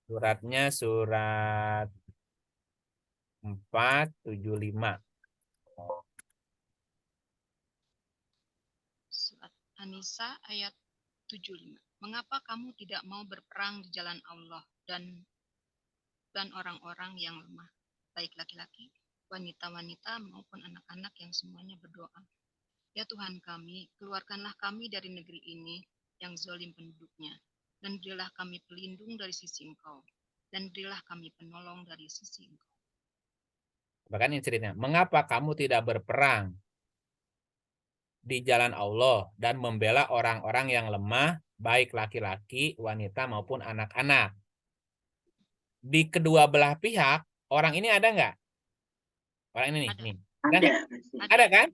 Suratnya surat 475. Surat An-Nisa ayat 75. Mengapa kamu tidak mau berperang di jalan Allah dan orang-orang yang lemah, baik laki-laki, wanita-wanita maupun anak-anak yang semuanya berdoa. Ya Tuhan kami, keluarkanlah kami dari negeri ini yang zalim penduduknya, dan berilah kami pelindung dari sisi Engkau, dan berilah kami penolong dari sisi Engkau. Bahkan ini ceritanya, mengapa kamu tidak berperang di jalan Allah dan membela orang-orang yang lemah, baik laki-laki, wanita maupun anak-anak? Di kedua belah pihak, orang ini ada nggak? Orang ini Ada. nih. Ada. Ada kan?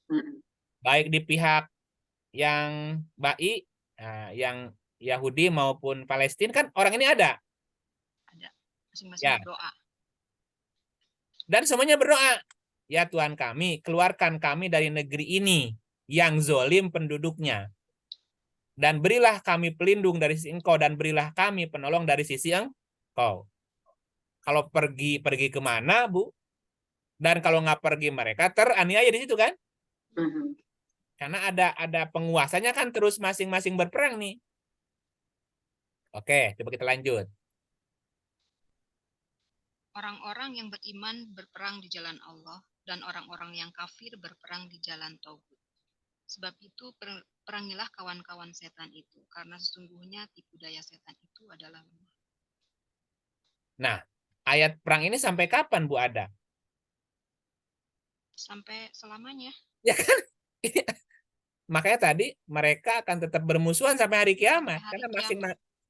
Mm-mm. Baik di pihak yang Bai, yang Yahudi maupun Palestina kan orang ini ada. Ada. Masing-masing Ya. berdoa. Dan semuanya berdoa. Ya Tuhan kami, keluarkan kami dari negeri ini yang zolim penduduknya. Dan berilah kami pelindung dari sisi Engkau dan berilah kami penolong dari sisi Engkau. Kalau pergi kemana, Bu? Dan kalau nggak pergi mereka teraniaya di situ kan? Mm-hmm. Karena ada penguasanya kan terus masing-masing berperang nih. Oke, coba kita lanjut. Orang-orang yang beriman berperang di jalan Allah dan orang-orang yang kafir berperang di jalan Tauhid. Sebab itu perangilah kawan-kawan setan itu, karena sesungguhnya tipu daya setan itu adalah lemah. Nah, ayat perang ini sampai kapan, Bu, ada? Sampai selamanya. Ya kan? Makanya tadi mereka akan tetap bermusuhan sampai hari kiamat.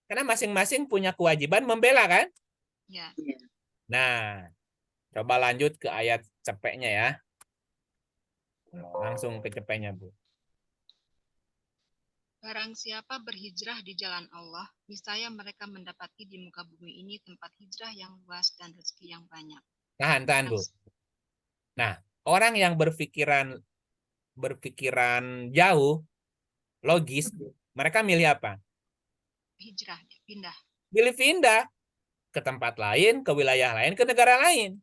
Karena masing-masing punya kewajiban membela kan? Ya. Nah, coba lanjut ke ayat cepeknya ya. Langsung ke cepeknya, Bu. Barang siapa berhijrah di jalan Allah, niscaya mereka mendapati di muka bumi ini tempat hijrah yang luas dan rezeki yang banyak. Tahan, Bu. Nah, orang yang berpikiran jauh, logis, mereka milih apa? Hijrah, pindah. Pilih pindah ke tempat lain, ke wilayah lain, ke negara lain.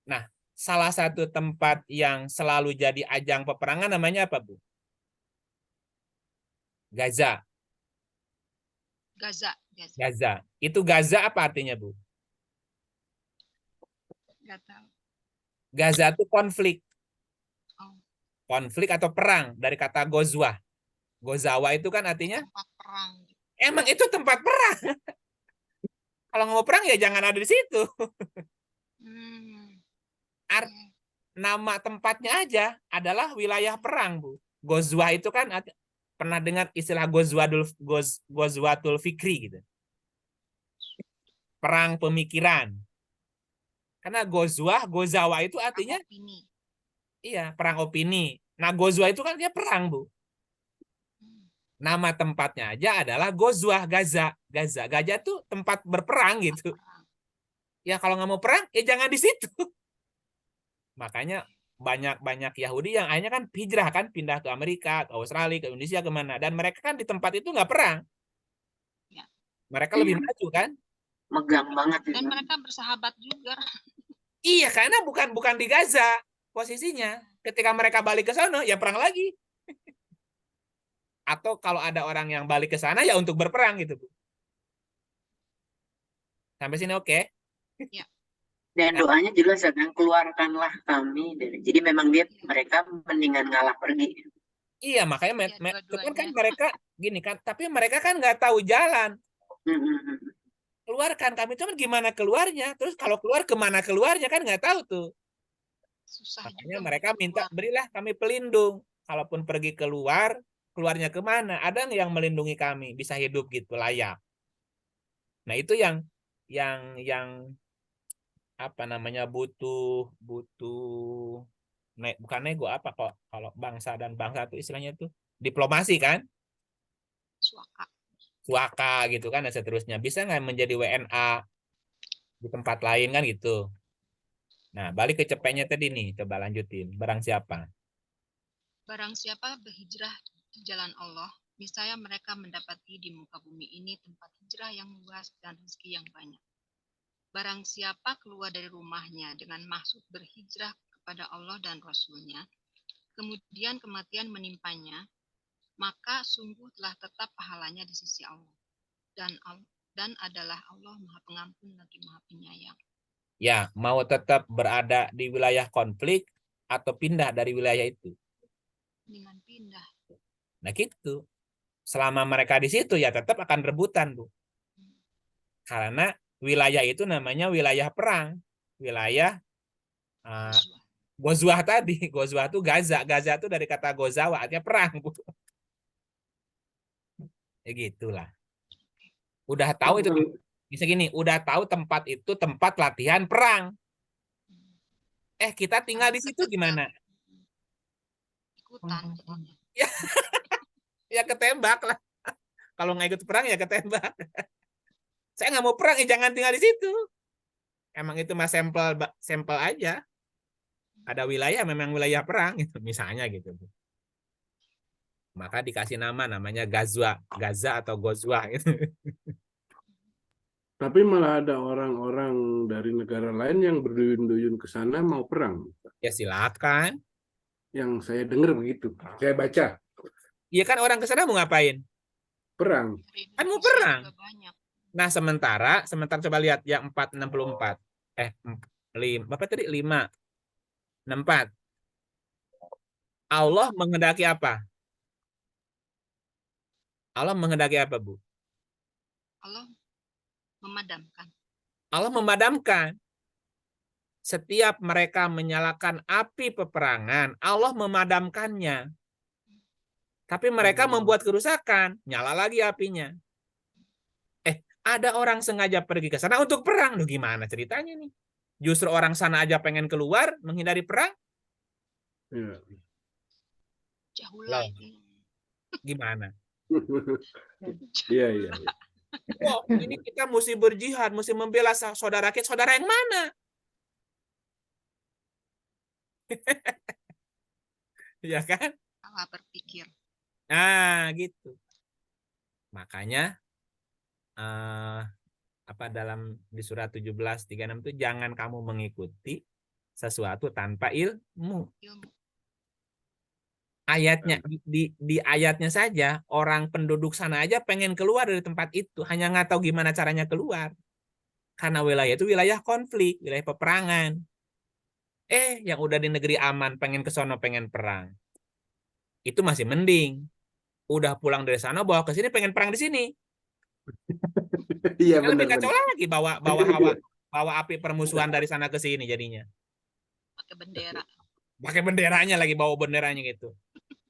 Nah, salah satu tempat yang selalu jadi ajang peperangan namanya apa, Bu? Gaza. Itu Gaza apa artinya, Bu? Nggak tahu. Gaza itu konflik. Oh. konflik atau perang dari kata gozwah. Gozawa itu kan artinya Tempat perang. emang itu tempat perang. Kalau mau perang ya jangan ada di situ. Hmm. Art, nama tempatnya aja adalah wilayah perang, Bu. Gozwah itu kan pernah dengar istilah Gozwatul Fikri gitu. Perang pemikiran. Karena Gozawa itu artinya Opini. iya, perang opini. Nah, Gozwa itu kan dia perang, Bu. Nama tempatnya aja adalah Gozwah, Gaza. Gaza tuh tempat berperang gitu. Perang. Ya kalau nggak mau perang, ya jangan di situ. Makanya banyak Yahudi yang akhirnya kan hijrah kan, pindah ke Amerika, ke Australia, ke Indonesia, kemana. Dan mereka kan di tempat itu nggak perang. Ya. Mereka lebih maju kan. Megang banget Dan itu. mereka bersahabat juga. Iya, karena bukan di Gaza posisinya. Ketika mereka balik ke sana, ya perang lagi. Atau kalau ada orang yang balik ke sana, ya untuk berperang gitu, Bu. Sampai sini oke? Dan doanya jelas kan, keluarkanlah kami dari. Jadi memang mereka mendingan ngalah pergi. Iya, makanya Ya, itu kan dua-duanya. mereka gini kan, tapi mereka kan nggak tahu jalan. Mm-mm. Keluarkan kami, cuman gimana keluarnya? Terus kalau keluar kemana keluarnya kan nggak tahu tuh. Susah Makanya juga mereka minta keluar. berilah kami pelindung. Kalaupun pergi keluar, keluarnya kemana? Ada yang melindungi kami, bisa hidup gitu layak. Nah itu yang apa namanya butuh bukan nego apa kok kalau bangsa dan bangsa itu istilahnya tuh diplomasi kan, Suaka. suaka gitu kan dan seterusnya. Bisa nggak menjadi WNA di tempat lain kan gitu. Nah balik ke cepetnya tadi nih, coba lanjutin. Barang siapa? Barang siapa berhijrah di jalan Allah, niscaya mereka mendapati di muka bumi ini tempat hijrah yang luas dan rezeki yang banyak. Barang siapa keluar dari rumahnya dengan maksud berhijrah kepada Allah dan Rasul-Nya, kemudian kematian menimpanya, maka sungguh telah tetap pahalanya di sisi Allah. Dan adalah Allah Maha Pengampun lagi Maha Penyayang. Ya, mau tetap berada di wilayah konflik atau pindah dari wilayah itu. Dengan pindah. Nah gitu. Selama mereka di situ ya tetap akan rebutan, Bu. Karena wilayah itu namanya wilayah perang. Wilayah Gozwah tadi. Gozwah itu Gaza. Gaza itu dari kata Gozawa, artinya perang, Bu. Ya gitulah. Udah tahu itu. Bisa gini, udah tahu tempat itu tempat latihan perang. Kita tinggal di situ gimana? Ikutan jadinya. Ya ketembak lah. Kalau nggak ikut perang ya ketembak. Saya nggak mau perang, jangan tinggal di situ. Emang itu mah sampel aja. Ada wilayah memang wilayah perang gitu, misalnya gitu. Maka dikasih namanya Gaza atau Gozwa gitu. Tapi malah ada orang-orang dari negara lain yang berduyun-duyun ke sana mau perang. Ya silakan. Yang saya dengar begitu. Saya baca. Iya kan orang ke sana mau ngapain? Perang. Kan mau perang. Nah, sementara coba lihat yang 464. 5. Berapa tadi? 5. 64. Allah menghendaki apa? Allah menghendaki apa, Bu? Allah memadamkan. Allah memadamkan. Setiap mereka menyalakan api peperangan, Allah memadamkannya. Tapi mereka membuat kerusakan, nyala lagi apinya. Ada orang sengaja pergi ke sana untuk perang. Loh, gimana ceritanya nih? Justru orang sana aja pengen keluar, menghindari perang. Ya. Jahulah. Gimana? Iya. Wah, ini kita mesti berjihad, mesti membela saudara kita. Saudara yang mana? Ya kan? Salah berpikir. Nah, gitu. Makanya dalam di surat 17:36 itu jangan kamu mengikuti sesuatu tanpa ilmu. Ayatnya di ayatnya saja orang penduduk sana aja pengen keluar dari tempat itu, hanya nggak tahu gimana caranya keluar. Karena wilayah itu wilayah konflik, wilayah peperangan. Yang udah di negeri aman pengen ke sono pengen perang. Itu masih mending. Udah pulang dari sana bawa ke sini pengen perang di sini. Iya Kan lebih benar kacau benar. lagi bawa api permusuhan dari sana ke sini jadinya. Pakai bendera. Pakai benderanya lagi, bawa benderanya gitu.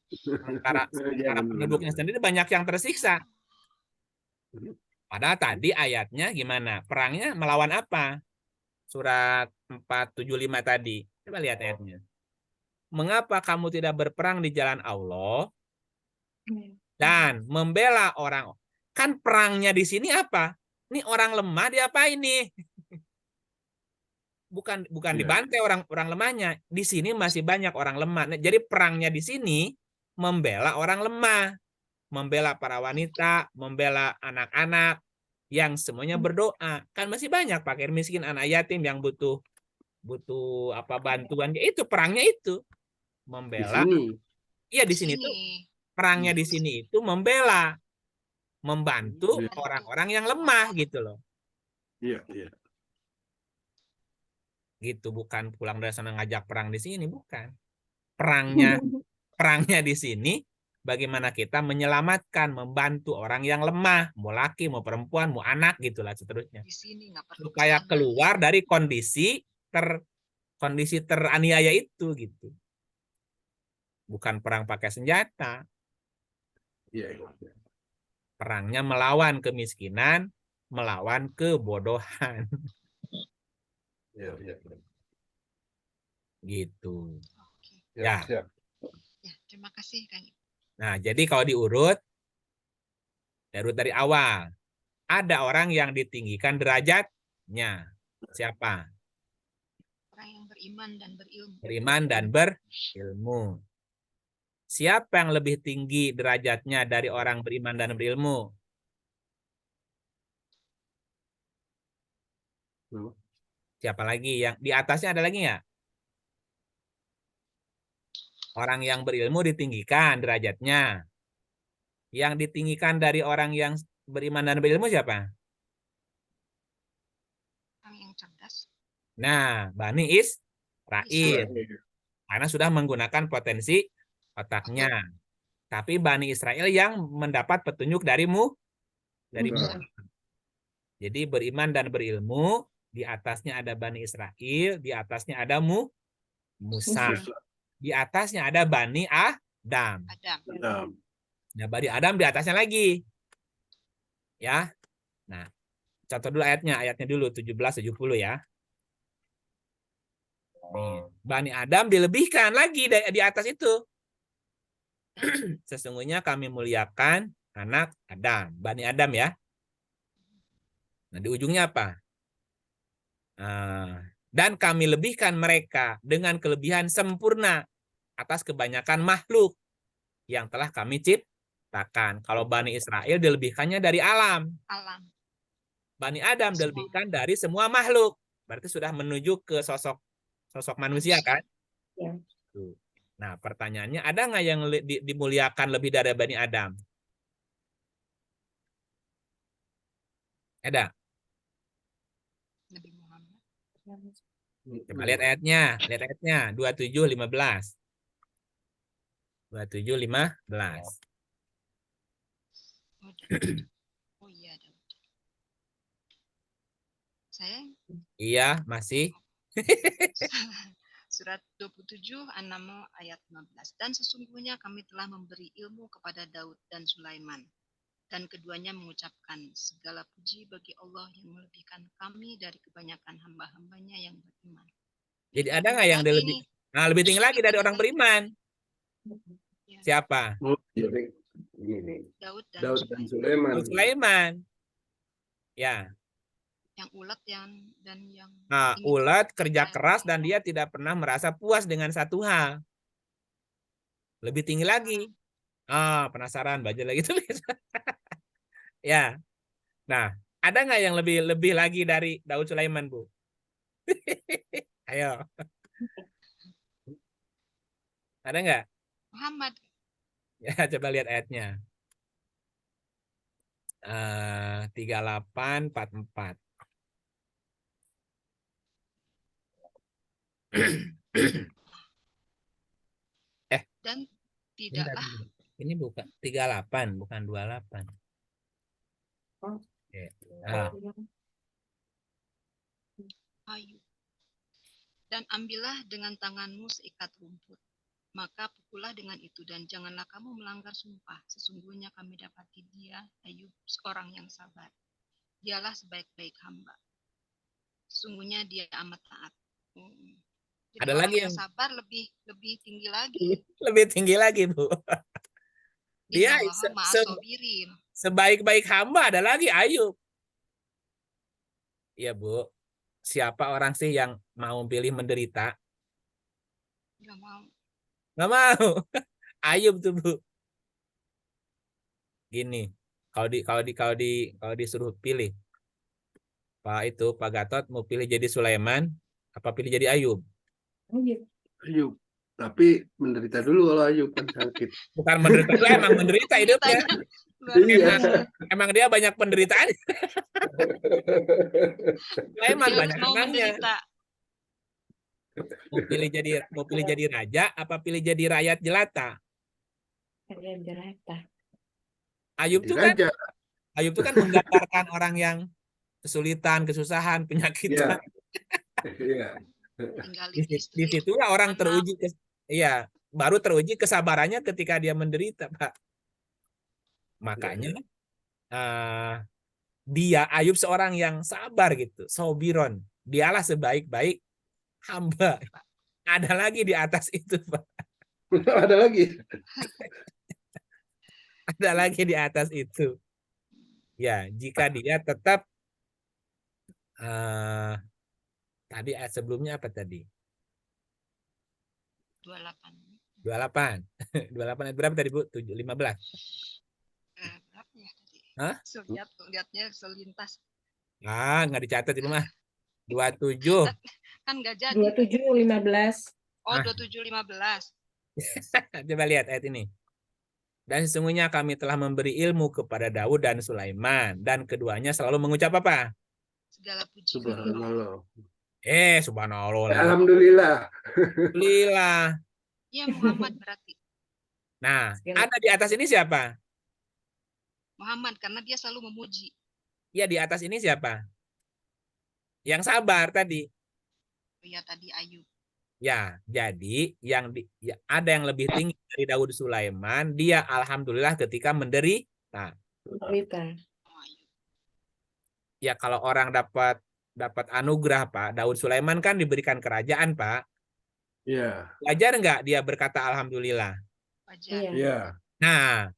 Iya Sementara benar penduduknya benar. sendiri banyak yang tersiksa. Padahal tadi ayatnya gimana? Perangnya melawan apa? Surat 475 tadi. Coba lihat ayatnya. Mengapa kamu tidak berperang di jalan Allah dan membela orang? Kan perangnya di sini apa? Ini orang lemah diapain nih? Bukan Iya. dibantai orang lemahnya. Di sini masih banyak orang lemah. Nah, jadi perangnya di sini membela orang lemah, membela para wanita, membela anak-anak yang semuanya berdoa. Kan masih banyak fakir miskin, anak yatim yang butuh apa bantuan. Ya itu perangnya itu Di membela. sini. Iya Di di sini tuh sini. perangnya di sini itu membela, membantu Iya. orang-orang yang lemah gitu loh. Iya, iya. Gitu, bukan pulang dari sana ngajak perang di sini, bukan. Perangnya di sini bagaimana kita menyelamatkan, membantu orang yang lemah, mau laki, mau perempuan, mau anak gitulah seterusnya. Di sini nggak perlu ke Supaya sana. keluar dari kondisi teraniaya itu gitu. Bukan perang pakai senjata. Iya, iya. Perangnya melawan kemiskinan, melawan kebodohan. Iya, iya. Gitu. Oke. Ya. Siap. Ya, terima kasih Kang. Nah, jadi kalau diurut dari awal, ada orang yang ditinggikan derajatnya. Siapa? Orang yang beriman dan berilmu. Beriman dan berilmu. Siapa yang lebih tinggi derajatnya dari orang beriman dan berilmu? Siapa lagi? Yang di atasnya ada lagi nggak? Orang yang berilmu ditinggikan derajatnya. Yang ditinggikan dari orang yang beriman dan berilmu siapa? Orang yang cerdas. Nah, Bani Israil. Karena sudah menggunakan potensi otaknya. Tapi Bani Israel yang mendapat petunjuk dari Musa. Jadi beriman dan berilmu, di atasnya ada Bani Israel, di atasnya ada Musa. Di atasnya ada Bani Adam. Adam. Nah, Bani Adam di atasnya lagi. Ya. Nah, contoh dulu ayatnya dulu 17-70 ya. Nih, Bani Adam dilebihkan lagi di atas itu. Sesungguhnya kami muliakan anak Adam, Bani Adam ya. Nah, di ujungnya apa? Dan kami lebihkan mereka dengan kelebihan sempurna atas kebanyakan makhluk yang telah kami ciptakan. Kalau Bani Israel dilebihkannya dari alam. Alam. Bani Adam dilebihkan dari semua makhluk. Berarti sudah menuju ke sosok manusia kan? Ya. Nah, pertanyaannya ada nggak yang dimuliakan lebih dari Bani Adam? Ada? Nabi Muhammad. Coba lihat ayatnya. 27-15. 27-15. Oh iya, Daud. Saya Iya, masih. Surat 27 An-Naml ayat 15. Dan sesungguhnya kami telah memberi ilmu kepada Daud dan Sulaiman. Dan keduanya mengucapkan segala puji bagi Allah yang melebihkan kami dari kebanyakan hamba-hambanya yang beriman. Jadi ada nggak yang lebih tinggi lagi dari orang beriman? Ya. Siapa? Daud dan Sulaiman. Sulaiman. Ya. Yang ulet dan yang ulet, kerja keras, dan dia tidak pernah merasa puas dengan satu hal. Lebih tinggi lagi. Penasaran, baca lagi tulis. Ya. Nah, ada nggak yang lebih lagi dari Daud Sulaiman, Bu? Ayo. Ada nggak? Muhammad. Ya, coba lihat ayatnya. 38-44. Dan Tidaklah Ini bukan 38, bukan 28. Oh. Oke. Nah, Ayub. Dan ambillah dengan tanganmu seikat rumput. Maka pukullah dengan itu dan janganlah kamu melanggar sumpah. Sesungguhnya kami dapati dia, Ayub, seorang yang sabar. Dialah sebaik-baik hamba. Sesungguhnya dia amat taat. Jadi ada orang lagi yang yang sabar lebih tinggi lagi. lebih tinggi lagi, Bu. Dia Innallaha ma'as-sabirin. sebaik-baik hamba ada lagi Ayub. Iya, Bu. Siapa orang sih yang mau pilih menderita? Nggak mau. Nggak mau. Ayub tuh, Bu. Gini, kalau disuruh pilih, Pak Gatot mau pilih jadi Sulaiman, apa pilih jadi Ayub? Ayub. Tapi menderita dulu kalau Ayub kan sakit. Bukan menderita, emang menderita hidupnya. Luar Iya. biasa. Emang dia banyak penderitaan. Sulaiman Dia banyak mau senangnya. menderita. Mau pilih jadi raja, apa pilih jadi rakyat jelata? Kalian jerata. Ayub Jadi tuh kan, raja. Ayub tuh kan menggambarkan orang yang kesulitan, kesusahan, Iya. penyakitan. Iya. Tinggalin istri. Disitulah orang anak. teruji, iya, baru teruji kesabarannya ketika dia menderita, Pak. Makanya dia Ayub seorang yang sabar gitu, sobiron. Dialah sebaik-baik hamba. Ada lagi di atas itu, Pak. Ada lagi. Ada lagi di atas itu. Ya, jika dia tetap tadi sebelumnya apa tadi? 28. 28. 28 ayat berapa tadi, Bu? 15. Berapa ya tadi? Hah? Lihatnya selintas. Nggak dicatat itu mah. 27. Kan nggak jadi. 27:15. Oh, 27:15. Coba lihat ayat ini. Dan sesungguhnya kami telah memberi ilmu kepada Daud dan Sulaiman. Dan keduanya selalu mengucap apa? Segala puji. Subhanallah. Subhanallah. Alhamdulillah. Alhamdulillah. Iya, Muhammad berarti. Nah, ada di atas ini siapa? Muhammad, karena dia selalu memuji. Ya, di atas ini siapa? Yang sabar tadi. Oh ya, tadi Ayub. Ya, jadi ada yang lebih tinggi dari Daud Sulaiman. Dia alhamdulillah ketika menderita. Menderita. Oh, Ayub. Ya, kalau orang dapat anugerah, Pak, Daud Sulaiman kan diberikan kerajaan, Pak. Iya. Wajar nggak dia berkata alhamdulillah? Wajar. Iya. Iya. Nah,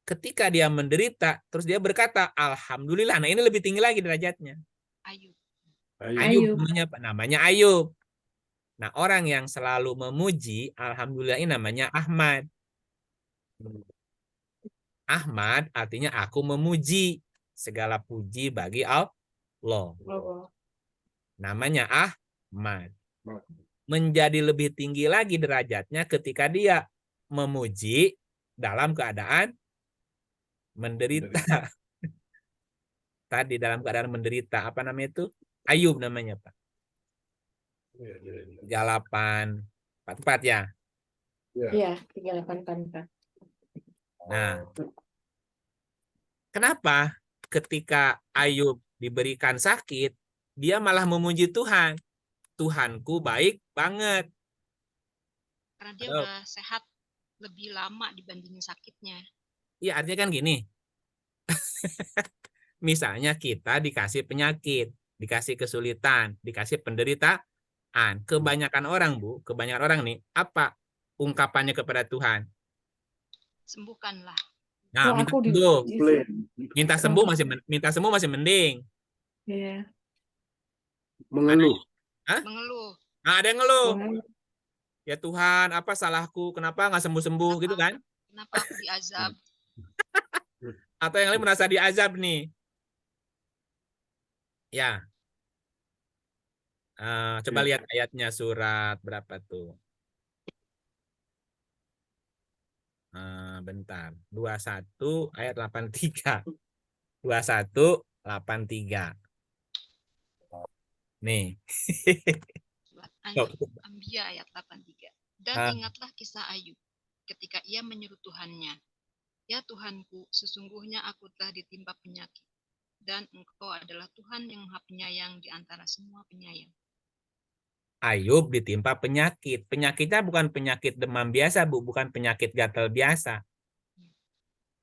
ketika dia menderita, terus dia berkata alhamdulillah. Nah, ini lebih tinggi lagi derajatnya. Ayub. Ayub namanya Ayub. Nah, orang yang selalu memuji alhamdulillah ini namanya Ahmad. Ahmad artinya aku memuji, segala puji bagi Allah. Namanya Ahmad. Menjadi lebih tinggi lagi derajatnya ketika dia memuji dalam keadaan menderita. Tadi dalam keadaan menderita, apa namanya itu? Ayub namanya, Pak. 3844 ya. Iya, 3844. Nah, kenapa ketika Ayub diberikan sakit, dia malah memuji Tuhan? Tuhanku baik banget. Karena dia udah sehat lebih lama dibandingin sakitnya. Iya, artinya kan gini. Misalnya kita dikasih penyakit, dikasih kesulitan, dikasih penderitaan. Kebanyakan orang, Bu, kebanyakan orang nih, apa ungkapannya kepada Tuhan? Sembuhkanlah. Nah, minta sembuh. Minta sembuh masih mending. Iya. Mengeluh. Hah? Mengeluh. Nah, ada yang ngeluh. Ya Tuhan, apa salahku? Kenapa nggak sembuh-sembuh gitu kan? Kenapa aku diazab? Atau yang lain merasa diazab nih. Ya. Coba lihat ayatnya surat berapa tuh? Bentar. 21 ayat 83. 21:83. Nih. Surat Anbiya ayat 83. Dan ingatlah kisah Ayub ketika ia menyeru Tuhannya, "Ya Tuhanku, sesungguhnya aku telah ditimpa penyakit, dan Engkau adalah Tuhan yang Maha Penyayang di antara semua penyayang." Ayub ditimpa penyakit. Penyakitnya bukan penyakit demam biasa, Bu, bukan penyakit gatal biasa.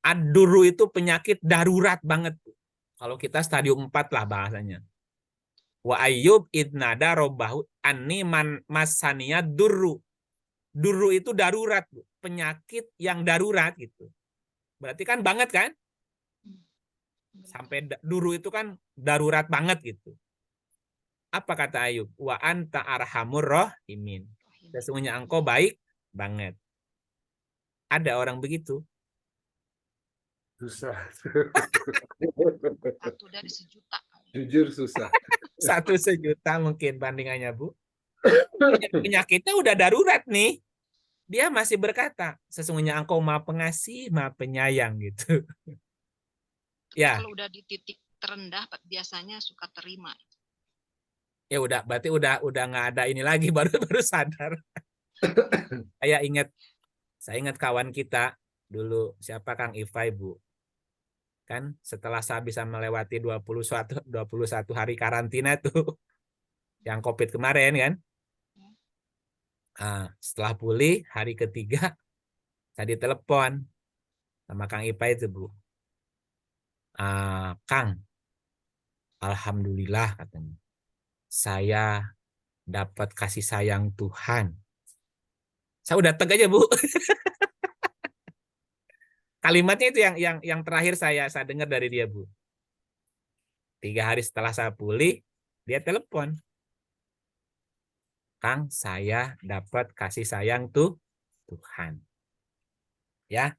Ad-durru itu penyakit darurat banget, Bu. Kalau kita stadium 4 lah bahasanya. Wa Ayub idnada robbahu anni masaniya durru. Durru itu darurat, Bu. Penyakit yang darurat gitu. Berarti kan banget kan? Sampai durru itu kan darurat banget gitu. Apa kata Ayub? Wa anta arhamur rahimin. Sesungguhnya engkau baik banget. Ada orang begitu? Susah. Satu dari sejuta. Jujur susah. 1 sejuta mungkin bandingannya, Bu. Penyakitnya udah darurat nih. Dia masih berkata, sesungguhnya engkau Maha Pengasih, Maha Penyayang gitu. Ya, Kalau udah di titik terendah biasanya suka terima. ya udah, berarti udah nggak ada ini lagi, baru sadar. Saya ingat kawan kita dulu, siapa, Kang Ifai, Bu. Kan setelah saya bisa melewati 21 hari karantina tuh yang COVID kemarin kan. Nah, setelah pulih hari ketiga saya ditelepon sama Kang Ifai itu, Bu. Kang, alhamdulillah katanya. Saya dapat kasih sayang Tuhan. Saya udah teg aja, Bu. Kalimatnya itu yang terakhir saya dengar dari dia, Bu. 3 hari setelah saya pulih, dia telepon. Kang, saya dapat kasih sayang Tuhan. Ya.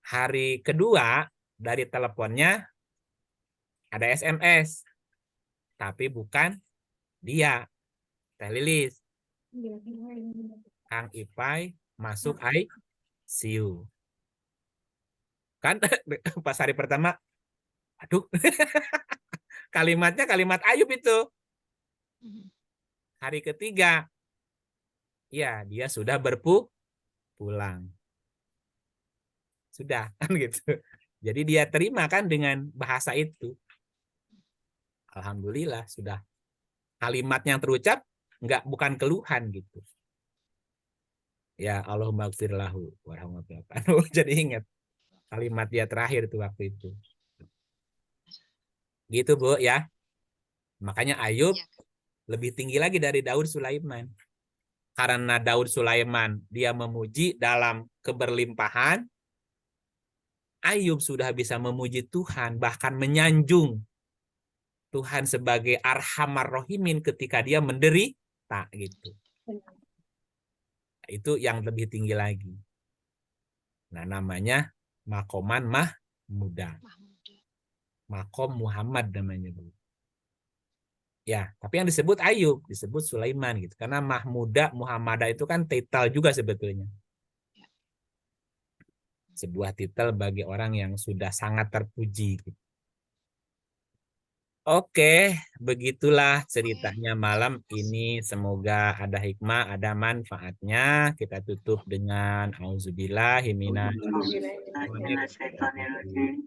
Hari kedua dari teleponnya ada SMS. Tapi bukan dia. Teh Lilis. Kang Ipai masuk ICU. Kan pas hari pertama, aduh, kalimatnya kalimat Ayub itu. Hari ketiga, ya dia sudah berpulang. Sudah, kan gitu. Jadi dia terima kan dengan bahasa itu. Alhamdulillah, sudah. Kalimat yang terucap bukan keluhan gitu. Ya Allahumma gfir lahu warhamhu. Jadi ingat kalimat dia terakhir tuh waktu itu. Gitu, Bu, ya. Makanya Ayub lebih tinggi lagi dari Daud Sulaiman. Karena Daud Sulaiman dia memuji dalam keberlimpahan, Ayub sudah bisa memuji Tuhan, bahkan menyanjung Tuhan sebagai Arhamar Rahimin ketika dia menderita gitu. Itu yang lebih tinggi lagi. Nah, namanya makoman mahmuda. Makom Muhammad namanya, Bu. Ya, tapi yang disebut Ayub, disebut Sulaiman gitu. Karena Mahmuda, Muhammadah itu kan titel juga sebetulnya. Sebuah titel bagi orang yang sudah sangat terpuji. Oke, begitulah ceritanya malam ini. Semoga ada hikmah, ada manfaatnya. Kita tutup dengan auzubillahi minasyaitonir rajim.